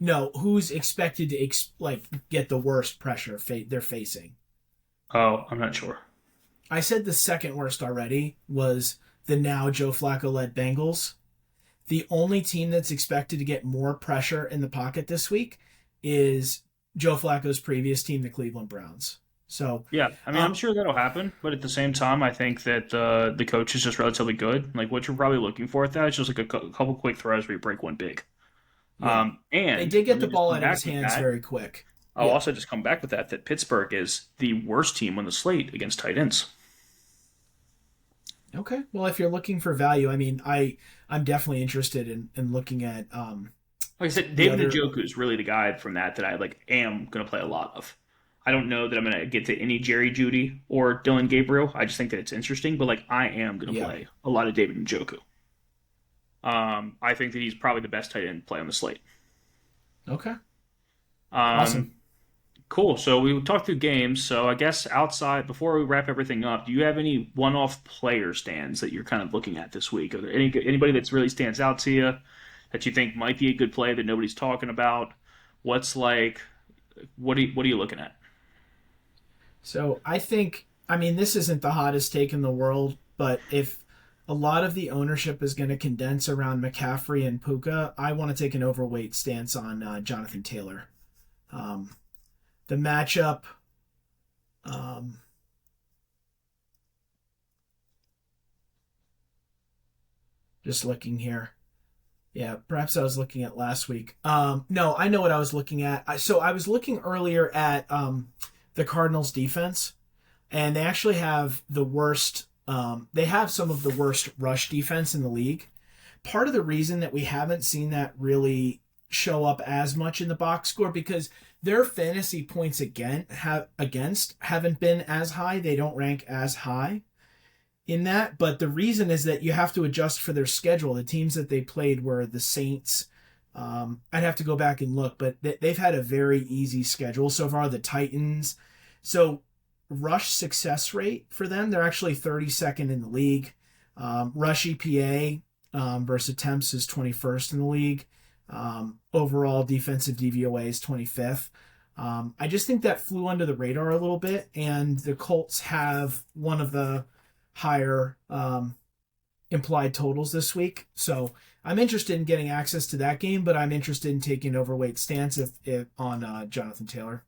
No, who's expected to get the worst pressure they're facing? Oh, I'm not sure. I said the second worst already was the now Joe Flacco led Bengals. The only team that's expected to get more pressure in the pocket this week is Joe Flacco's previous team, the Cleveland Browns. So, Yeah, I mean, I'm um, sure that'll happen, but at the same time, I think that the coach is just relatively good. Like what you're probably looking for at that is just like a couple quick throws where you break one big. yeah, they And did let get me the just ball come out of his back with hands that. very quick. I'll Yeah. also just come back with that Pittsburgh is the worst team on the slate against tight ends. Okay. Well, if you're looking for value, I mean, I'm definitely interested in looking at Like I said, the David other. Njoku is really the guy from that I like am going to play a lot of. I don't know that I'm going to get to any Jerry Judy or Dylan Gabriel. I just think that it's interesting, but like I am going to Yeah. play a lot of David Njoku. I think that he's probably the best tight end play on the slate. Okay. Awesome. Um, cool. So we talked through games. So I guess outside, before we wrap everything up, do you have any one-off player stands that you're kind of looking at this week? Are there anybody that's really stands out to you that you think might be a good play that nobody's talking about? What's like? What are you looking at? So I think, I mean, this isn't the hottest take in the world, but if a lot of the ownership is going to condense around McCaffrey and Puka, I want to take an overweight stance on Jonathan Taylor. Um, the matchup, um, just looking here. Yeah, perhaps I was looking at last week. No, I know what I was looking at. So I was looking earlier at the Cardinals defense, and they actually have the worst. They have some of the worst rush defense in the league. Part of the reason that we haven't seen that really show up as much in the box score because their fantasy points against haven't been as high. They don't rank as high in that, but the reason is that you have to adjust for their schedule. The teams that they played were the Saints. I'd have to go back and look, but they've had a very easy schedule so far. The Titans. So rush success rate for them, they're actually 32nd in the league. Rush EPA versus attempts is 21st in the league. Overall defensive DVOA is 25th. I just think that flew under the radar a little bit, and the Colts have one of the higher implied totals this week. So I'm interested in getting access to that game, but I'm interested in taking an overweight stance if on Jonathan Taylor.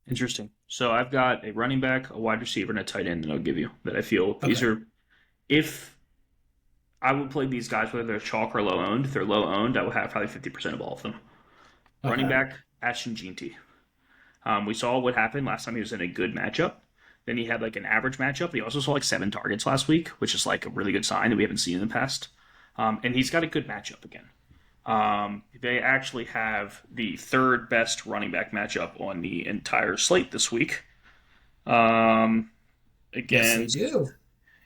Interesting. So I've got a running back, a wide receiver, and a tight end that I'll give you that I feel these Okay. are. If I would play these guys whether they're chalk or low owned, if they're low owned, I would have probably 50% of all of them. Running Okay. back, Ashton Jeanty. We saw what happened last time he was in a good matchup. Then he had like an average matchup. He also saw like 7 targets last week, which is like a really good sign that we haven't seen in the past. And he's got a good matchup again. They actually have the third best running back matchup on the entire slate this week. Um, Yes, they against, do.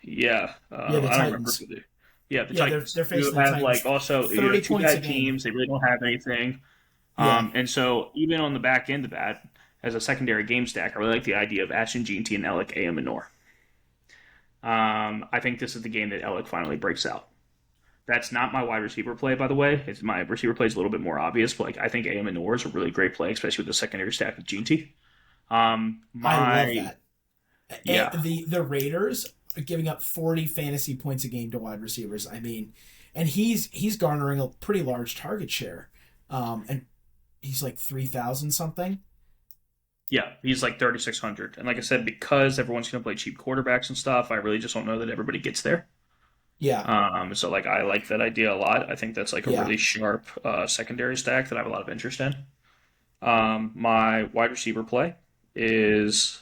yeah, Yeah, the I don't remember Titans. who they. Yeah, the Yeah, they're Titans, who facing the have like Titans. also 30 two points a bad game. teams. They really don't have anything. Yeah, And so even on the back end of that, as a secondary game stack, I really like the idea of Ashton, GT, and Alec A. Minor. I think this is the game that Alec finally breaks out. That's not my wide receiver play, by the way. It's my receiver play is a little bit more obvious, but like I think A. Minor is a really great play, especially with the secondary stack of GT. I love My that. And yeah, the Raiders are giving up 40 fantasy points a game to wide receivers. I mean, and he's garnering a pretty large target share. And he's like 3,000 something. yeah, he's like 3,600, and like I said, because everyone's going to play cheap quarterbacks and stuff, I really just don't know that everybody gets there. Yeah, So like I like that idea a lot. I think that's like a yeah. really sharp secondary stack that I have a lot of interest in. My wide receiver play is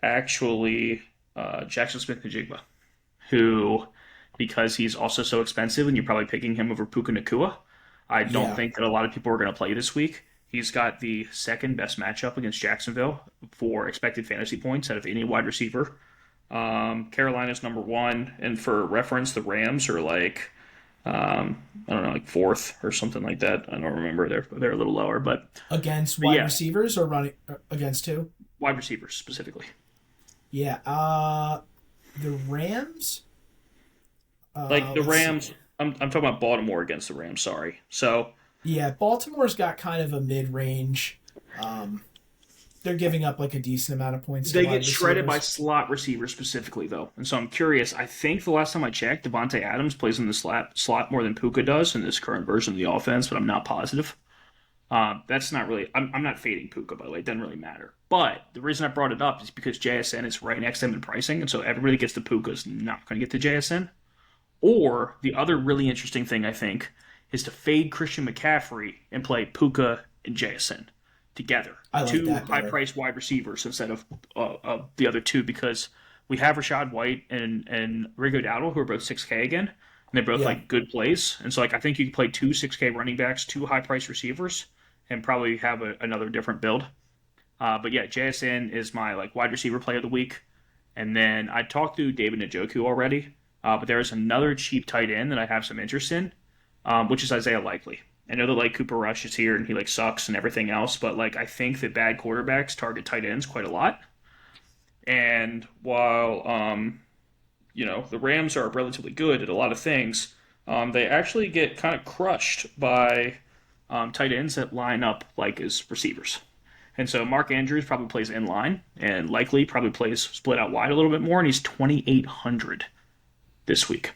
actually Jackson Smith-Njigba, who, because he's also so expensive, and you're probably picking him over Puka Nakua, I don't Yeah. think that a lot of people are going to play this week. He's got the second best matchup against Jacksonville for expected fantasy points out of any wide receiver. Carolina's number one, and for reference, the Rams are like I don't know, like fourth or something like that. I don't remember. They're a little lower, Against but wide yeah, receivers or running against two? wide receivers specifically. Yeah. The Rams. Like the Let's Rams, see. I'm talking about Baltimore against the Rams. Sorry. So Yeah, Baltimore's got kind of a mid-range. Um, they're giving up like a decent amount of points to they get wide shredded by receivers. slot receivers specifically, though. And so I'm curious. I think the last time I checked, Devontae Adams plays in the slot more than Puka does in this current version of the offense, but I'm not positive. That's not really. I'm not fading Puka, by the way. It doesn't really matter. But the reason I brought it up is because JSN is right next to him in pricing, and so everybody that gets to Puka is not going to get to JSN. Or the other really interesting thing I think is to fade Christian McCaffrey and play Puka and JSN together, I like two that high better. priced wide receivers instead of the other two, because we have Rashad White and Rigo Dowdle, who are both 6K again, and they're both Yeah. like good plays. And so like I think you can play two 6K running backs, two high priced receivers, and probably have another different build. But yeah, JSN is my like wide receiver play of the week. And then I talked to David Njoku already, but there is another cheap tight end that I have some interest in, which is Isaiah Likely. I know that like Cooper Rush is here and he like sucks and everything else, but like I think that bad quarterbacks target tight ends quite a lot. And while the Rams are relatively good at a lot of things, they actually get kind of crushed by tight ends that line up like as receivers. And so Mark Andrews probably plays in line, and Likely probably plays split out wide a little bit more, and he's 2,800 this week.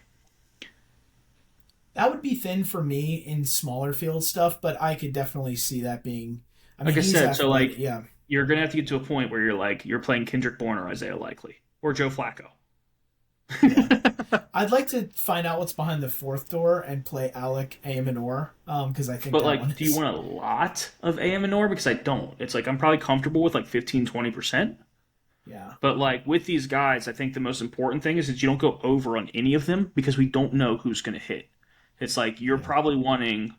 That would be thin for me in smaller field stuff, but I could definitely see that being. I mean, Like I he's said, so athletic. like Yeah. you're gonna have to get to a point where you're playing Kendrick Bourne or Isaiah Likely or Joe Flacco. Yeah. I'd like to find out what's behind the fourth door and play Alec Amanor, because I think But that one like, do you is. want a lot of AM and Nor? Because I don't. It's like I'm probably comfortable with like 15-20%. Yeah. But like with these guys, I think the most important thing is that you don't go over on any of them because we don't know who's going to hit. It's like you're Yeah. probably wanting,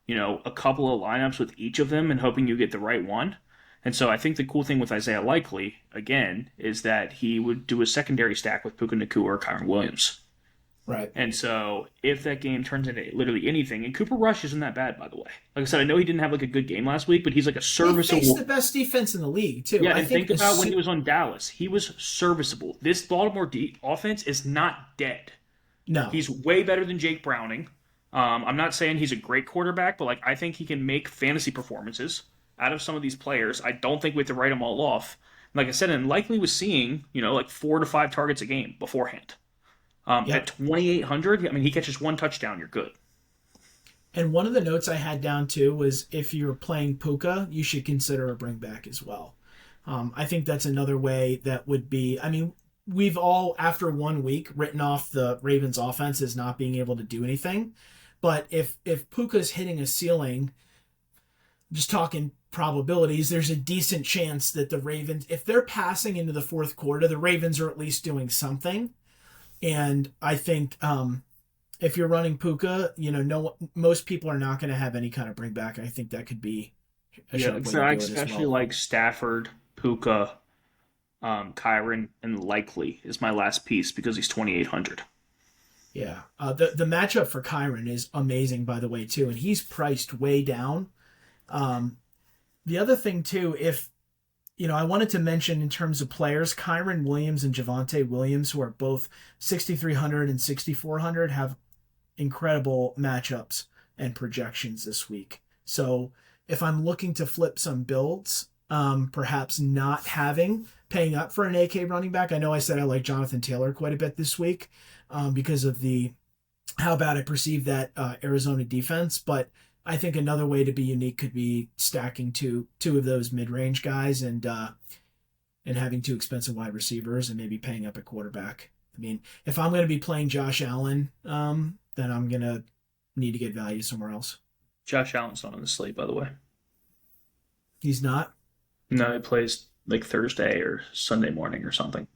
a couple of lineups with each of them and hoping you get the right one. And so I think the cool thing with Isaiah Likely, again, is that he would do a secondary stack with Puka Nakua or Kyron Williams. Right. And so if that game turns into literally anything, and Cooper Rush isn't that bad, by the way. Like I said, I know he didn't have like a good game last week, but he's like a They faced serviceable. the best defense in the league too. Yeah, I and think think as about when he soon, was on Dallas. He was serviceable. This Baltimore offense is not dead. no. He's way better than Jake Browning. I'm not saying he's a great quarterback, but like I think he can make fantasy performances out of some of these players. I don't think we have to write them all off. Like I said, and likely was seeing like 4 to 5 targets a game beforehand. At Yep. 2,800, I mean, he catches one touchdown, you're good. And one of the notes I had down too was if you're playing Puka, you should consider a bring back as well. I think that's another way that would be. I mean, we've all after 1 week written off the Ravens offense as not being able to do anything. But if Puka's hitting a ceiling, just talking probabilities, there's a decent chance that the Ravens, if they're passing into the fourth quarter, the Ravens are at least doing something. And I think if you're running Puka, no most people are not going to have any kind of bring back. I think that could be a Yeah, sharp way so to I do it as especially well. like Stafford, Puka, Kyron, and Likely is my last piece because he's 2,800. Yeah. The matchup for Kyron is amazing, by the way, too, and he's priced way down. Um, the other thing too, if I wanted to mention in terms of players, Kyron Williams and Javonte Williams, who are both 6,300 and 6,400, have incredible matchups and projections this week. So if I'm looking to flip some builds, perhaps not paying up for an AK running back. I know I said I like Jonathan Taylor quite a bit this week because of how bad I perceive that Arizona defense, but I think another way to be unique could be stacking two of those mid-range guys and having two expensive wide receivers and maybe paying up at quarterback. I mean, if I'm going to be playing Josh Allen, then I'm going to need to get value somewhere else. Josh Allen's not on the slate, by the way. He's not? No, he plays like Thursday or Sunday morning or something.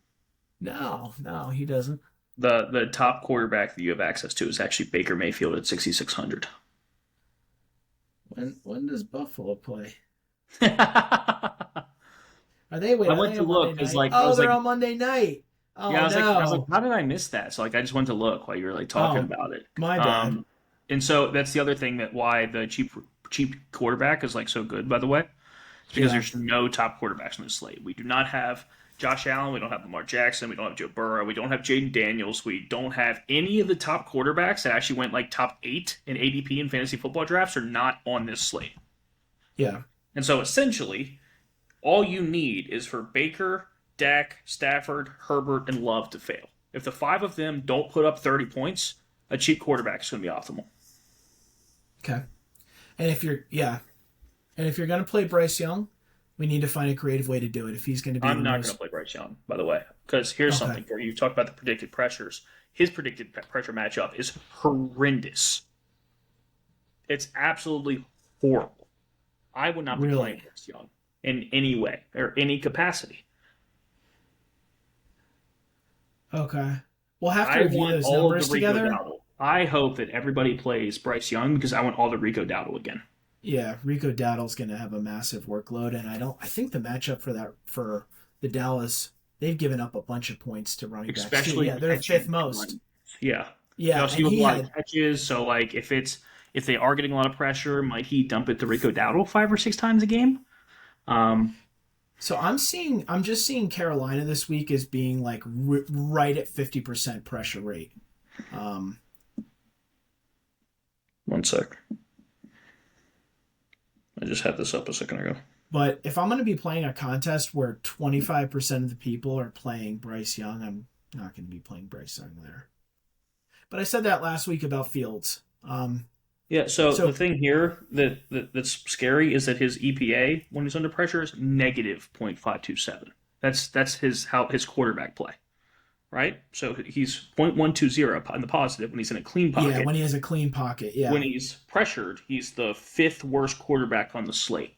No, he doesn't. The top quarterback that you have access to is actually Baker Mayfield at 6,600. When does Buffalo play? I Are they? Wait, went to look because they're on Monday night. Oh, yeah, no. I was like, how did I miss that? So I just went to look while you were talking about it. My bad. And so that's the other thing that why the cheap quarterback is so good. By the way, it's because there's no top quarterbacks on the slate. We do not have Josh Allen. We don't have Lamar Jackson. We don't have Joe Burrow. We don't have Jaden Daniels. We don't have any of the top quarterbacks that actually went top 8 in ADP in fantasy football drafts are not on this slate. Yeah. And so essentially, all you need is for Baker, Dak, Stafford, Herbert, and Love to fail. If the 5 of them don't put up 30 points, a cheap quarterback is going to be optimal. Okay. And if you're going to play Bryce Young, we need to find a creative way to do it. If he's going to be, I'm not going to play Bryce Young, by the way, because here's something for you. You talked about the predicted pressures. His predicted pressure matchup is horrendous. It's absolutely horrible. I would not be playing Bryce Young in any way or any capacity. Okay. We'll have to review those numbers together. I hope that everybody plays Bryce Young because I want all the Rico Dowdle again. Yeah, Rico Dowdle's going to have a massive workload, and I think the matchup for the Dallas, they've given up a bunch of points to running backs. Especially they're fifth most. Yeah. Yeah, and he had a lot of catches, so if they are getting a lot of pressure, might he dump it to Rico Dowdle 5 or 6 times a game? So I'm just seeing Carolina this week as being right at 50% pressure rate. 1 sec. I just had this up a second ago. But if I'm going to be playing a contest where 25% of the people are playing Bryce Young, I'm not going to be playing Bryce Young there. But I said that last week about Fields. Yeah, so the thing here that's scary is that his EPA when he's under pressure is negative 0.527. That's his quarterback play, right? So he's 0.120 in the positive when he's in a clean pocket. Yeah, when he has a clean pocket, yeah. When he's pressured, he's the 5th worst quarterback on the slate.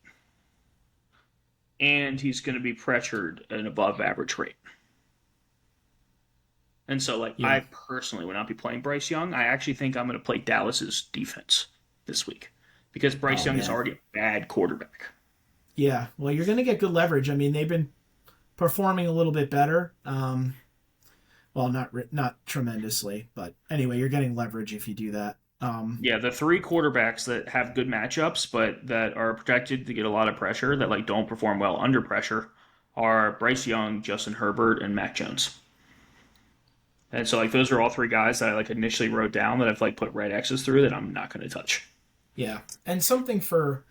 And he's going to be pressured at an above average rate. And so, I personally would not be playing Bryce Young. I actually think I'm going to play Dallas's defense this week because Bryce Young is already a bad quarterback. Yeah, well, you're going to get good leverage. I mean, they've been performing a little bit better. Well, not tremendously, but anyway, you're getting leverage if you do that. The 3 quarterbacks that have good matchups but that are projected to get a lot of pressure that don't perform well under pressure are Bryce Young, Justin Herbert, and Mac Jones. And so, those are all 3 guys that I initially wrote down that I've put red X's through that I'm not going to touch. Yeah, and something for,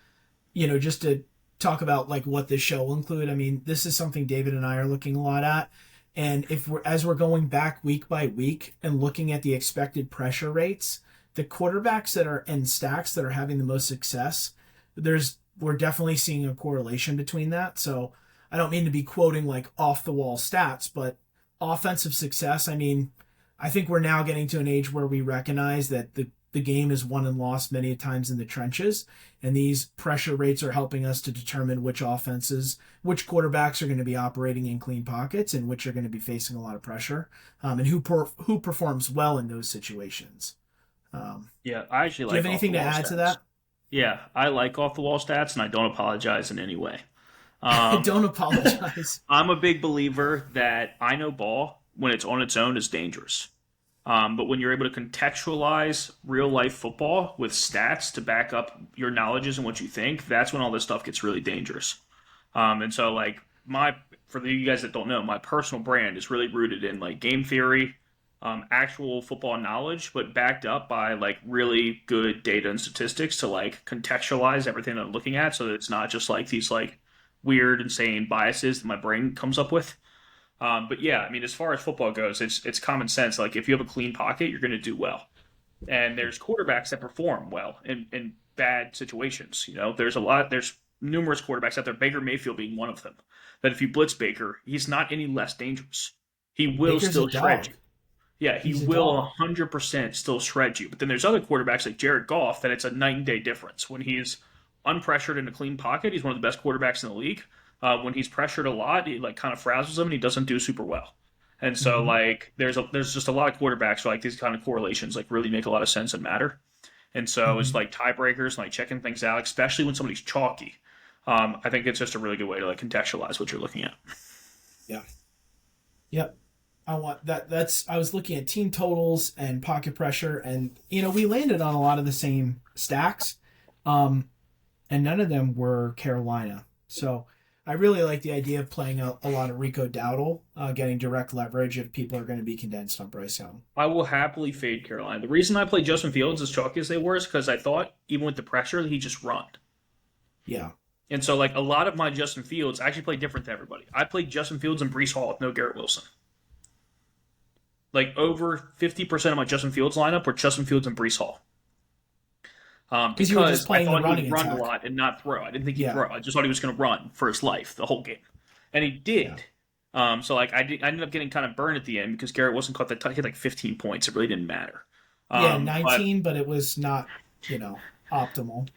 just to talk about what this show will include. I mean, this is something David and I are looking a lot at, and as we're going back week by week and looking at the expected pressure rates, the quarterbacks that are in stacks that are having the most success, we're definitely seeing a correlation between that. So I don't mean to be quoting off the wall stats, but offensive success, I mean, I think we're now getting to an age where we recognize that the game is won and lost many times in the trenches, and these pressure rates are helping us to determine which quarterbacks are going to be operating in clean pockets and which are going to be facing a lot of pressure, and who performs well in those situations. I actually do you have anything to add to that? Yeah, I like off the wall stats, and I don't apologize in any way. Don't apologize. I'm a big believer that I know ball when it's on its own is dangerous. But when you're able to contextualize real life football with stats to back up your knowledges and what you think, that's when all this stuff gets really dangerous. And so like my for you guys that don't know, my personal brand is really rooted in like game theory, actual football knowledge, but backed up by like really good data and statistics to like contextualize everything that I'm looking at, so that it's not just like these like weird, insane biases that my brain comes up with. But yeah, I mean, as far as football goes, it's common sense. Like if you have a clean pocket, you're going to do well. And there's quarterbacks that perform well in bad situations. There's numerous quarterbacks out there. Baker Mayfield being one of them. That if you blitz Baker, he's not any less dangerous. He will Baker's a still shred dog. you. Yeah, he He's a will dog. 100% still shred you. But then there's other quarterbacks like Jared Goff that it's a night and day difference. When he's unpressured in a clean pocket, he's one of the best quarterbacks in the league. When he's pressured a lot, he like kind of frazzles him and he doesn't do super well. And so Hmm. like there's just a lot of quarterbacks where like these kind of correlations like really make a lot of sense and matter. And so it's Hmm. like tiebreakers, like checking things out, especially when somebody's chalky. I think it's just a really good way to like contextualize what you're looking at. Yeah. Yep. I want that. I was looking at team totals and pocket pressure, and we landed on a lot of the same stacks, um, and none of them were Carolina. So I really like the idea of playing a lot of Rico Dowdle, getting direct leverage if people are going to be condensed on Bryce Young. I will happily fade Carolina. The reason I played Justin Fields as chalky as they were is because I thought even with the pressure he just run. Yeah. And so like a lot of my Justin Fields I actually played different than everybody. I played Justin Fields and Brees Hall with no Garrett Wilson. Like over 50% of my Justin Fields lineup were Justin Fields and Brees Hall. Because you were just Because I playing the thought he running would run a attack. lot and not throw. I didn't think he'd Yeah. throw. I just thought he was going to run for his life the whole game, and he Yeah. did. So like I ended up getting kind of burned at the end because Garrett wasn't caught that. He had like 15 points. It really didn't matter. Yeah, But 19, but it was not, optimal.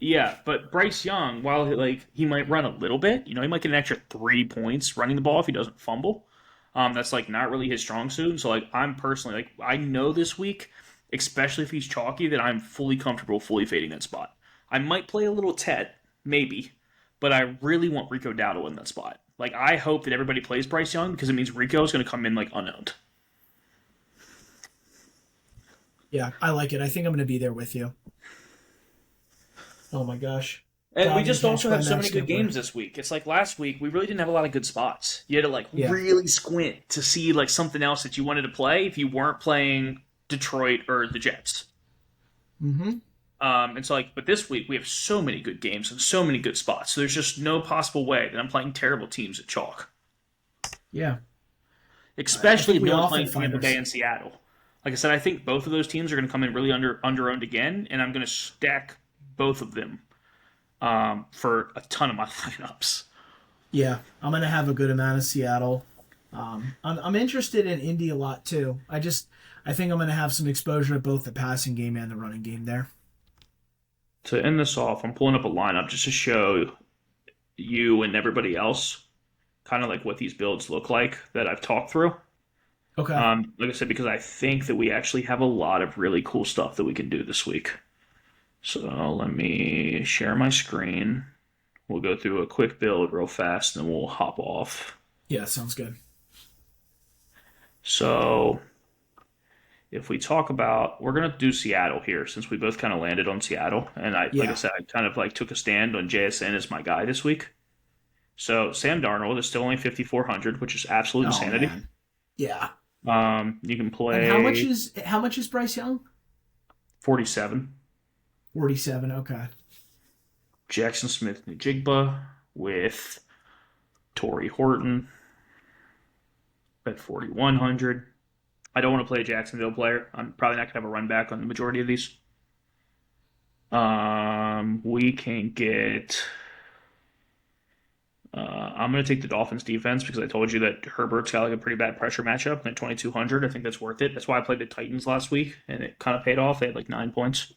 yeah, but Bryce Young, while he might run a little bit, he might get an extra 3 points running the ball if he doesn't fumble. That's like not really his strong suit. So like I'm personally like I know this week, especially if he's chalky, that I'm fully comfortable fully fading that spot. I might play a little Tet, maybe, but I really want Rico Dowdle in that spot. Like I hope that everybody plays Bryce Young because it means Rico is going to come in like unowned. Yeah, I like it. I think I'm going to be there with you. Oh my gosh. And we just Dominated also by have so Max many good Kepler. games this week. It's like last week we really didn't have a lot of good spots. You had to like Yeah. really squint to see like something else that you wanted to play if you weren't playing Detroit or the Jets. Mm-hmm. And so like, but this week we have so many good games and so many good spots. So there's just no possible way that I'm playing terrible teams at chalk, Yeah. I especially think if we no one's often playing find Tampa Bay ourselves. and Seattle. Like I said, I think both of those teams are going to come in really under owned again, and I'm going to stack both of them for a ton of my lineups. Yeah, I'm going to have a good amount of Seattle. I'm interested in Indy a lot too. I think I'm going to have some exposure to both the passing game and the running game there. To end this off, I'm pulling up a lineup just to show you and everybody else kind of like what these builds look like that I've talked through. Okay. Like I said, because I think that we actually have a lot of really cool stuff that we can do this week. So let me share my screen. We'll go through a quick build real fast, and then we'll hop off. Yeah, sounds good. So if we talk about, we're gonna do Seattle here since we both kind of landed on Seattle, and like I Yeah. said, I kind of like took a stand on JSN as my guy this week. So Sam Darnold is still only 5,400, which is absolute Oh insanity. man. Yeah. You can And play how much is Bryce Young? 47. 47. Okay. Jackson Smith Njigba with Torrey Horton at 4,100. I don't want to play a Jacksonville player. I'm probably not going to have a run back on the majority of these. We can get. I'm going to take the Dolphins defense because I told you that Herbert's got like a pretty bad pressure matchup at 2,200. I think that's worth it. That's why I played the Titans last week, and it kind of paid off. They had like 9 points.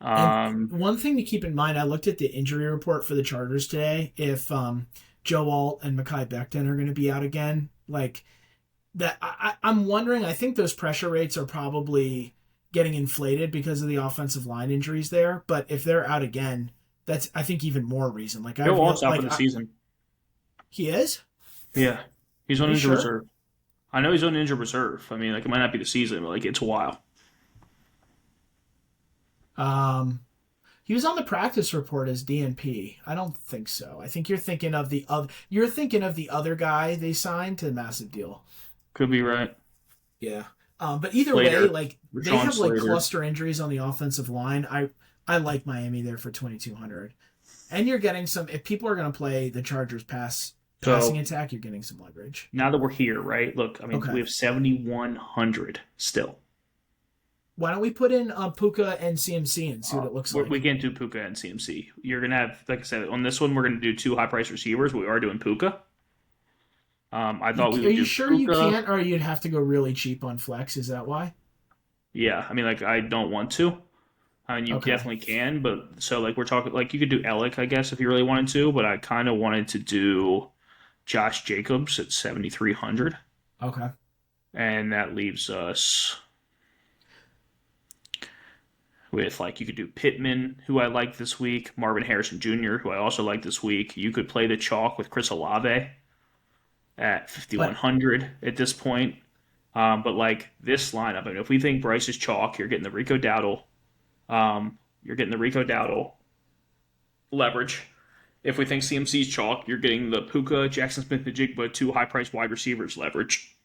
And Um, one thing to keep in mind, I looked at the injury report for the Chargers today. If Joe Alt and Mekhi Becton are going to be out again, like that, I'm wondering. I think those pressure rates are probably getting inflated because of the offensive line injuries there. But if they're out again, that's I think even more reason. Like Joe Alt's out for the season. he is. Yeah, he's Are on you injured sure? reserve. I know he's on injured reserve. I mean, like it might not be the season, but like it's a while. Um, he was on the practice report as DNP. I don't think so. I think you're thinking of the other. You're thinking of the other guy they signed to a massive deal. Could be right. Yeah. But either way, Slater, like they Rashawn have like Slater. cluster injuries on the offensive line. I like Miami there for 2,200, and you're getting some. If people are going to play the Chargers passing So attack, you're getting some leverage. now that we're here, right? Look, I mean, Okay. we have 7,100 still. Why don't we put in Puka and CMC and see what it looks We like? can't do Puka and CMC. You're gonna have, like I said, on this one we're gonna do two high price receivers. We are doing Puka. I thought we Are would you do sure you Puka. can't, or you'd have to go really cheap on flex? Is that why? Yeah, I mean, like I don't want to. I mean, you Okay. definitely can, but so like we're talking, like you could do Alec, I guess, if you really wanted to. But I kind of wanted to do Josh Jacobs at 7,300, Okay. and that leaves us with like you could do Pittman, who I like this week, Marvin Harrison Jr., who I also like this week. You could play the chalk with Chris Olave at But 5,100 at this point. But like this lineup, I mean, if we think Bryce is chalk, you're getting the Rico Dowdle. You're getting the Rico Dowdle leverage. If we think CMC's chalk, you're getting the Puka, Jackson Smith, and Jigba, two high priced wide receivers leverage.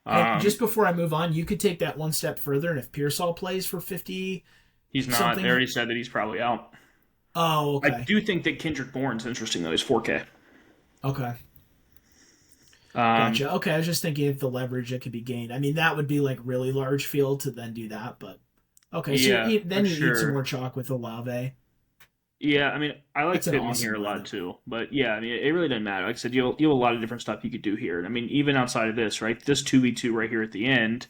and Um, just before I move on, you could take that one step further, and if Pearsall plays for 50 he's not. They something. already said that he's probably out. Oh, I okay. do think that Kendrick Bourne's interesting though. He's 4K. Okay. Um, Gotcha. Okay, I was just thinking of the leverage that could be gained. I mean, that would be like really large field to then do that, but okay. So yeah, for then you eat some sure. more chalk with Olave. Yeah, I mean, I like It's an Pittman awesome here a lot lineup. too. But yeah, I mean, it really doesn't matter. Like I said, you have a lot of different stuff you could do here. And I mean, even outside of this, right? This 2v2 right here at the end,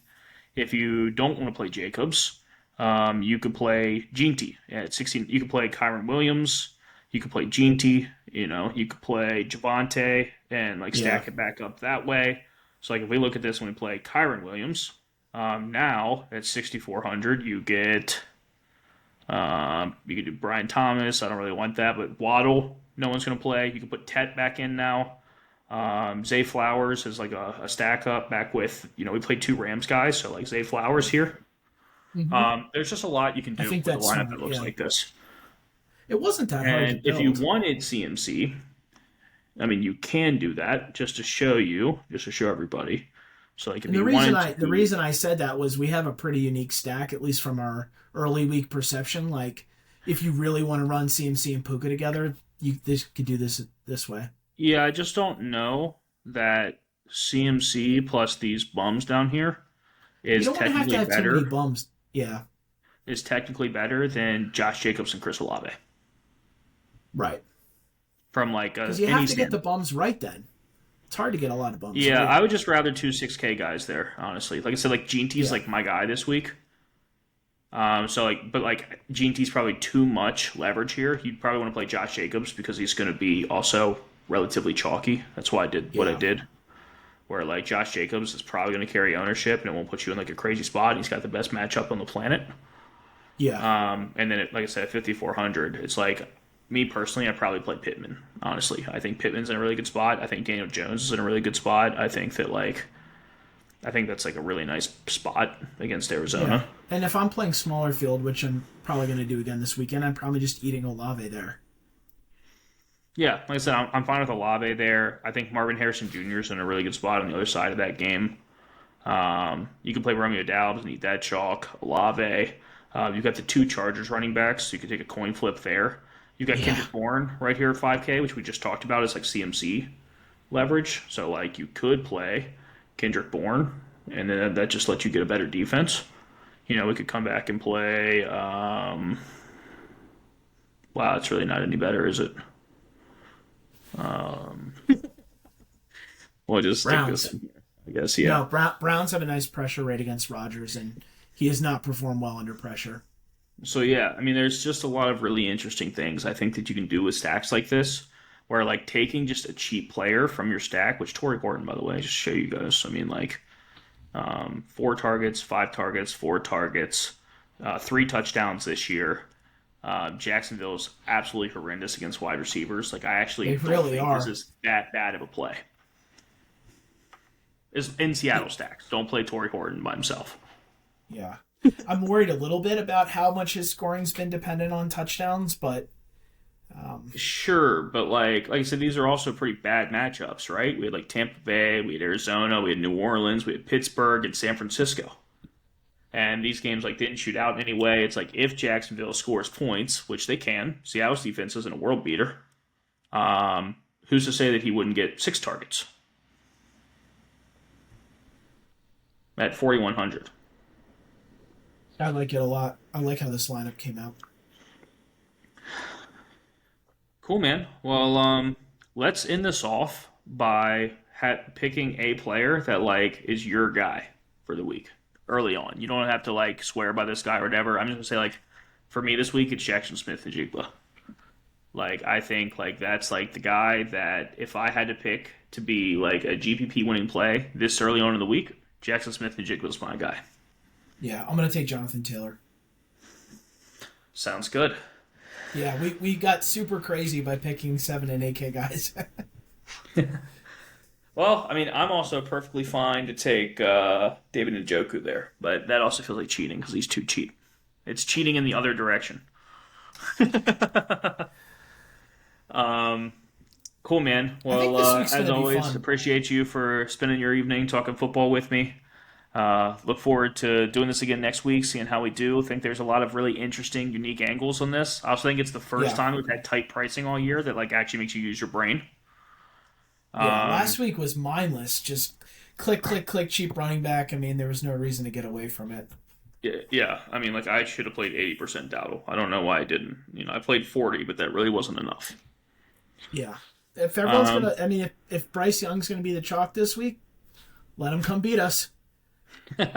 if you don't want to play Jacobs, you could play Ginty at 16. You could play Kyron Williams. You could play Ginty. You could play Javante and like Yeah. stack it back up that way. So like if we look at this when we play Kyron Williams, now at 6,400, you could do Brian Thomas. I don't really want that, but Waddle, no one's going to play. You can put Tet back in now. Zay Flowers is like a stack up back with, we played two Rams guys, so like Zay Flowers here. hmm There's just a lot you can I do think with a that's lineup smart. that looks Yeah. like this. It wasn't that hard to And if you build. wanted CMC, I mean, you can do that just to show everybody. So like if And the you reason wanted I the to, reason I said that was we have a pretty unique stack, at least from our early week perception. Like, if you really want to run CMC and Puka together, you this could do this way. yeah, I just don't know that CMC plus these bums down here You is don't want to have to technically have too many better bums. Yeah, is technically better than Josh Jacobs and Chris Olave right. from like Because you any have to get the standpoint. bums right. Then it's hard to get a lot of bums Yeah, right. I would just rather two 6K guys there, honestly. Like I said, like Gene T's Yeah, like my guy this week. So like, but like Gene T's probably too much leverage here. You'd probably want to play Josh Jacobs because he's going to be also relatively chalky. That's why I did what I yeah, did. Where like Josh Jacobs is probably going to carry ownership and it won't put you in like a crazy spot. He's got the best matchup on the planet. yeah. And then like I said, at 5,400, it's like me personally, I probably play Pittman. Honestly, I think Pittman's in a really good spot. I think Daniel Jones is in a really good spot. I think that's like a really nice spot against Yeah. Arizona. And if I'm playing smaller field, which I'm probably going to do again this weekend, I'm probably just eating Olave there. Yeah, like I said, I'm fine with Olave there. I think Marvin Harrison Jr. is in a really good spot on the other side of that game. You can play Romeo Doubs and eat that chalk. Olave. You've got the two Chargers running backs, so you can take a coin flip there. You've got Yeah. Kendrick Bourne right here at 5K, which we just talked about as like CMC leverage. So like you could play Kendrick Bourne, and then that just lets you get a better defense. We could come back and play. Wow, it's really not any better, is it? We'll just stick this Browns. in here, I guess. Yeah. No, Browns have a nice pressure rate against Rodgers, and he has not performed well under pressure. So yeah, I mean, there's just a lot of really interesting things I think that you can do with stacks like this, where like taking just a cheap player from your stack, which Torrey Horton, by the way, just to show you guys. I mean, like 4 targets, 5 targets, 4 targets, 3 touchdowns this year. Jacksonville's absolutely horrendous against wide receivers. Like I actually They don't really think this are. is that bad of a play. Is in Seattle stacks. Don't play Torrey Horton by himself. Yeah. I'm worried a little bit about how much his scoring's been dependent on touchdowns, but Sure, but like I said, these are also pretty bad matchups, right? We had like Tampa Bay, we had Arizona, we had New Orleans, we had Pittsburgh and San Francisco. And these games like didn't shoot out in any way. It's like if Jacksonville scores points, which they can, Seattle's defense isn't a world beater. Who's to say that he wouldn't get 6 targets at 4,100? I like it a lot. I like how this lineup came out. Cool, man. Well, let's end this off by picking a player that like is your guy for the week early on. You don't have to like swear by this guy or whatever. I'm just gonna say like, for me this week it's Jackson Smith and Jigba. Like I think like that's like the guy that if I had to pick to be like a GPP winning play this early on in the week, Jackson Smith and Jigba is my guy. Yeah, I'm gonna take Jonathan Taylor. Sounds good. Yeah, we got super crazy by picking 7 and 8K guys. Well, I mean, I'm also perfectly fine to take David Njoku there, but that also feels like cheating because he's too cheap. It's cheating in the other direction. Cool, man. Well, as always, appreciate you for spending your evening talking football with me. Look forward to doing this again next week, seeing how we do. I think there's a lot of really interesting, unique angles on this. I also think it's the first time we've had tight pricing all year that like actually makes you use your brain. Yeah, last week was mindless. Just click, click, click, cheap running back. I mean, there was no reason to get away from it. Yeah. I mean, like I should have played 80% Dowdle. I don't know why I didn't. I played 40, but that really wasn't enough. Yeah. If everyone's if Bryce Young's gonna be the chalk this week, let him come beat us. Man,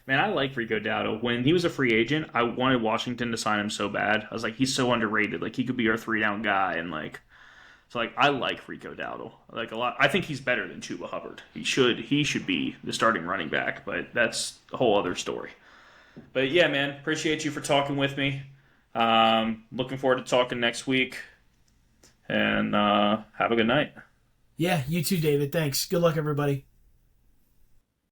I like Rico Dowdle. When he was a free agent, I wanted Washington to sign him so bad. I was like, he's so underrated. Like he could be our 3-down guy, and like. So like I like Rico Dowdle like a lot. I think he's better than Chuba Hubbard. He should be the starting running back, but that's a whole other story. But yeah, man, appreciate you for talking with me. Looking forward to talking next week, and have a good night. Yeah, you too, David. Thanks. Good luck, everybody.